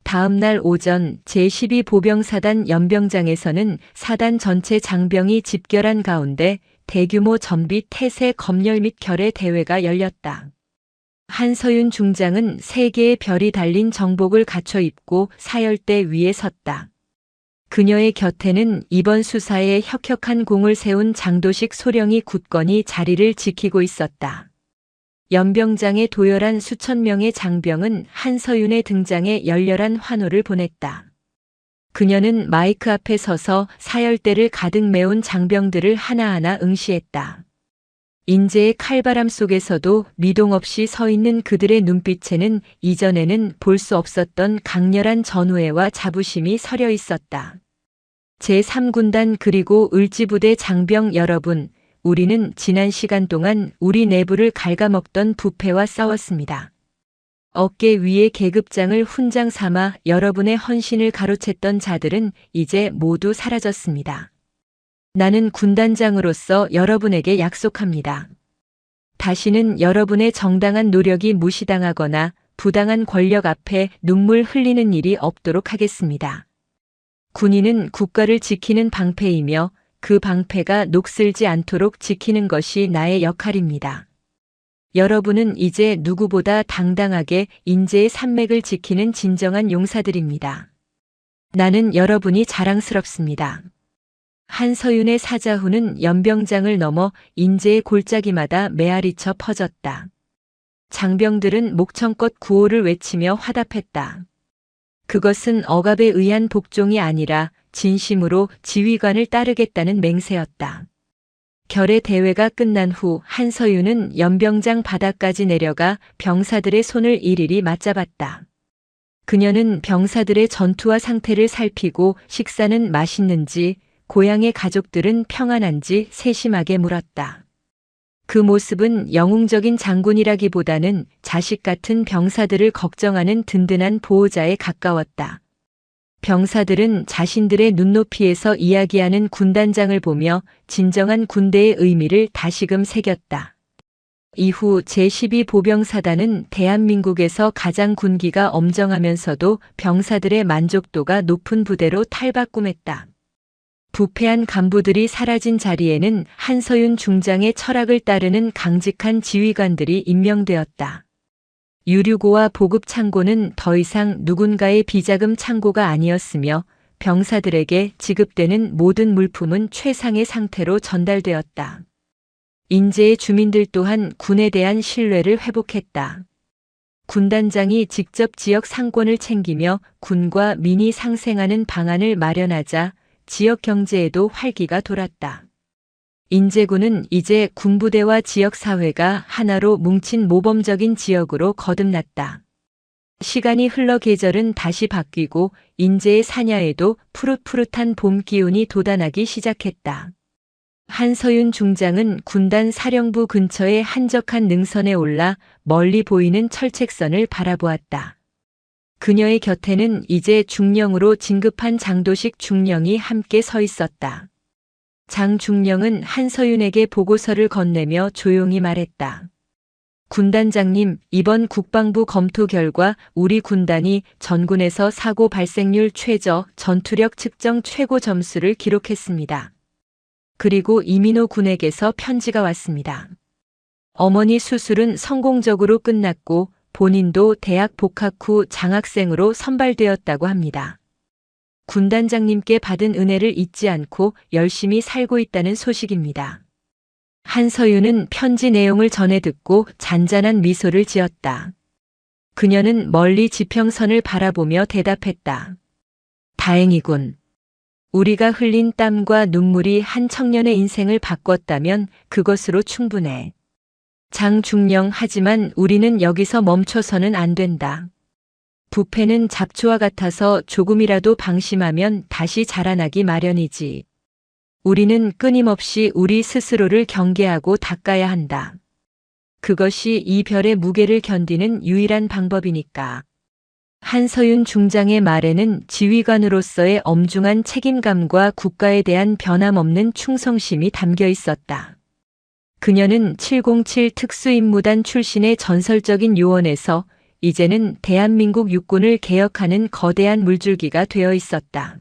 다음 날 오전 제12보병사단 연병장에서는 사단 전체 장병이 집결한 가운데 대규모 전비 태세 검열 및 결의 대회가 열렸다. 한서윤 중장은 3개의 별이 달린 정복을 갖춰 입고 사열대 위에 섰다. 그녀의 곁에는 이번 수사에 혁혁한 공을 세운 장도식 소령이 굳건히 자리를 지키고 있었다. 연병장에 도열한 수천 명의 장병은 한서윤의 등장에 열렬한 환호를 보냈다. 그녀는 마이크 앞에 서서 사열대를 가득 메운 장병들을 하나하나 응시했다. 인재의 칼바람 속에서도 미동 없이 서 있는 그들의 눈빛에는 이전에는 볼 수 없었던 강렬한 전우애와 자부심이 서려 있었다. 제3군단 그리고 을지부대 장병 여러분, 우리는 지난 시간 동안 우리 내부를 갉아먹던 부패와 싸웠습니다. 어깨 위에 계급장을 훈장 삼아 여러분의 헌신을 가로챘던 자들은 이제 모두 사라졌습니다. 나는 군단장으로서 여러분에게 약속합니다. 다시는 여러분의 정당한 노력이 무시당하거나 부당한 권력 앞에 눈물 흘리는 일이 없도록 하겠습니다. 군인은 국가를 지키는 방패이며 그 방패가 녹슬지 않도록 지키는 것이 나의 역할입니다. 여러분은 이제 누구보다 당당하게 인재의 산맥을 지키는 진정한 용사들입니다. 나는 여러분이 자랑스럽습니다. 한서윤의 사자후는 연병장을 넘어 인재의 골짜기마다 메아리쳐 퍼졌다. 장병들은 목청껏 구호를 외치며 화답했다. 그것은 억압에 의한 복종이 아니라 진심으로 지휘관을 따르겠다는 맹세였다. 결의 대회가 끝난 후 한서윤은 연병장 바닥까지 내려가 병사들의 손을 일일이 맞잡았다. 그녀는 병사들의 전투와 상태를 살피고 식사는 맛있는지, 고향의 가족들은 평안한지 세심하게 물었다. 그 모습은 영웅적인 장군이라기보다는 자식 같은 병사들을 걱정하는 든든한 보호자에 가까웠다. 병사들은 자신들의 눈높이에서 이야기하는 군단장을 보며 진정한 군대의 의미를 다시금 새겼다. 이후 제12보병사단은 대한민국에서 가장 군기가 엄정하면서도 병사들의 만족도가 높은 부대로 탈바꿈했다. 부패한 간부들이 사라진 자리에는 한서윤 중장의 철학을 따르는 강직한 지휘관들이 임명되었다. 유류고와 보급 창고는 더 이상 누군가의 비자금 창고가 아니었으며 병사들에게 지급되는 모든 물품은 최상의 상태로 전달되었다. 인제의 주민들 또한 군에 대한 신뢰를 회복했다. 군단장이 직접 지역 상권을 챙기며 군과 민이 상생하는 방안을 마련하자 지역 경제에도 활기가 돌았다. 인제군은 이제 군부대와 지역사회가 하나로 뭉친 모범적인 지역으로 거듭났다. 시간이 흘러 계절은 다시 바뀌고 인제의 사냐에도 푸릇푸릇한 봄 기운이 돋아나기 시작했다. 한서윤 중장은 군단 사령부 근처의 한적한 능선에 올라 멀리 보이는 철책선을 바라보았다. 그녀의 곁에는 이제 중령으로 진급한 장도식 중령이 함께 서 있었다. 장중령은 한서윤에게 보고서를 건네며 조용히 말했다. 군단장님, 이번 국방부 검토 결과 우리 군단이 전군에서 사고 발생률 최저, 전투력 측정 최고 점수를 기록했습니다. 그리고 이민호 군에게서 편지가 왔습니다. 어머니 수술은 성공적으로 끝났고 본인도 대학 복학 후 장학생으로 선발되었다고 합니다. 군단장님께 받은 은혜를 잊지 않고 열심히 살고 있다는 소식입니다. 한서윤은 편지 내용을 전해 듣고 잔잔한 미소를 지었다. 그녀는 멀리 지평선을 바라보며 대답했다. 다행이군. 우리가 흘린 땀과 눈물이 한 청년의 인생을 바꿨다면 그것으로 충분해. 장중령, 하지만 우리는 여기서 멈춰서는 안 된다. 부패는 잡초와 같아서 조금이라도 방심하면 다시 자라나기 마련이지. 우리는 끊임없이 우리 스스로를 경계하고 닦아야 한다. 그것이 이 별의 무게를 견디는 유일한 방법이니까. 한서윤 중장의 말에는 지휘관으로서의 엄중한 책임감과 국가에 대한 변함없는 충성심이 담겨 있었다. 그녀는 707 특수임무단 출신의 전설적인 요원에서 이제는 대한민국 육군을 개혁하는 거대한 물줄기가 되어 있었다.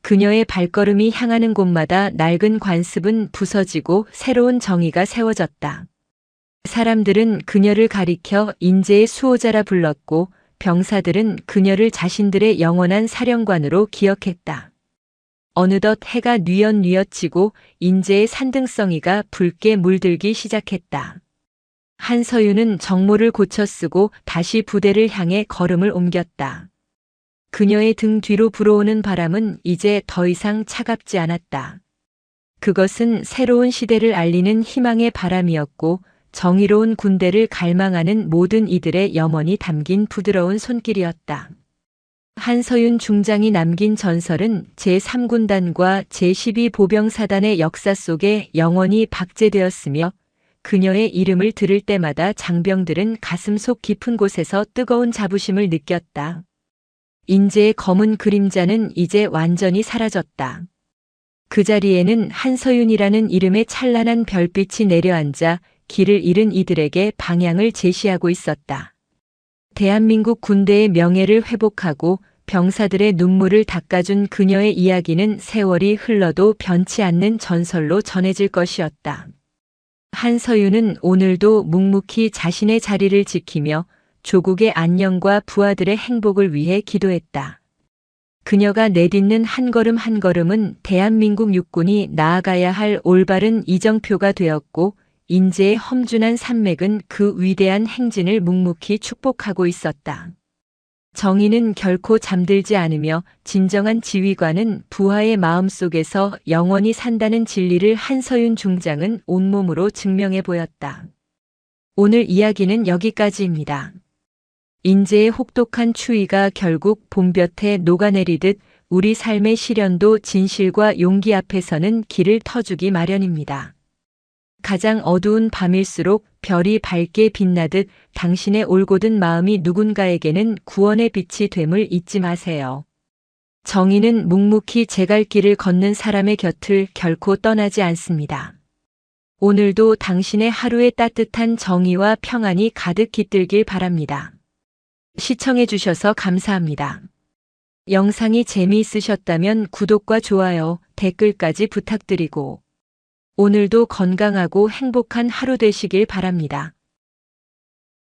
그녀의 발걸음이 향하는 곳마다 낡은 관습은 부서지고 새로운 정의가 세워졌다. 사람들은 그녀를 가리켜 인재의 수호자라 불렀고 병사들은 그녀를 자신들의 영원한 사령관으로 기억했다. 어느덧 해가 뉘엿뉘엿 지고 인재의 산등성이가 붉게 물들기 시작했다. 한서윤은 정모를 고쳐 쓰고 다시 부대를 향해 걸음을 옮겼다. 그녀의 등 뒤로 불어오는 바람은 이제 더 이상 차갑지 않았다. 그것은 새로운 시대를 알리는 희망의 바람이었고 정의로운 군대를 갈망하는 모든 이들의 염원이 담긴 부드러운 손길이었다. 한서윤 중장이 남긴 전설은 제3군단과 제12보병사단의 역사 속에 영원히 박제되었으며 그녀의 이름을 들을 때마다 장병들은 가슴속 깊은 곳에서 뜨거운 자부심을 느꼈다. 인재의 검은 그림자는 이제 완전히 사라졌다. 그 자리에는 한서윤이라는 이름의 찬란한 별빛이 내려앉아 길을 잃은 이들에게 방향을 제시하고 있었다. 대한민국 군대의 명예를 회복하고 병사들의 눈물을 닦아준 그녀의 이야기는 세월이 흘러도 변치 않는 전설로 전해질 것이었다. 한서윤은 오늘도 묵묵히 자신의 자리를 지키며 조국의 안녕과 부하들의 행복을 위해 기도했다. 그녀가 내딛는 한 걸음 한 걸음은 대한민국 육군이 나아가야 할 올바른 이정표가 되었고 인재의 험준한 산맥은 그 위대한 행진을 묵묵히 축복하고 있었다. 정의는 결코 잠들지 않으며 진정한 지휘관은 부하의 마음속에서 영원히 산다는 진리를 한서윤 중장은 온몸으로 증명해 보였다. 오늘 이야기는 여기까지입니다. 인재의 혹독한 추위가 결국 봄볕에 녹아내리듯 우리 삶의 시련도 진실과 용기 앞에서는 길을 터주기 마련입니다. 가장 어두운 밤일수록 별이 밝게 빛나듯 당신의 올곧은 마음이 누군가에게는 구원의 빛이 됨을 잊지 마세요. 정의는 묵묵히 제 갈 길을 걷는 사람의 곁을 결코 떠나지 않습니다. 오늘도 당신의 하루에 따뜻한 정의와 평안이 가득 깃들길 바랍니다. 시청해 주셔서 감사합니다. 영상이 재미있으셨다면 구독과 좋아요, 댓글까지 부탁드리고 오늘도 건강하고 행복한 하루 되시길 바랍니다.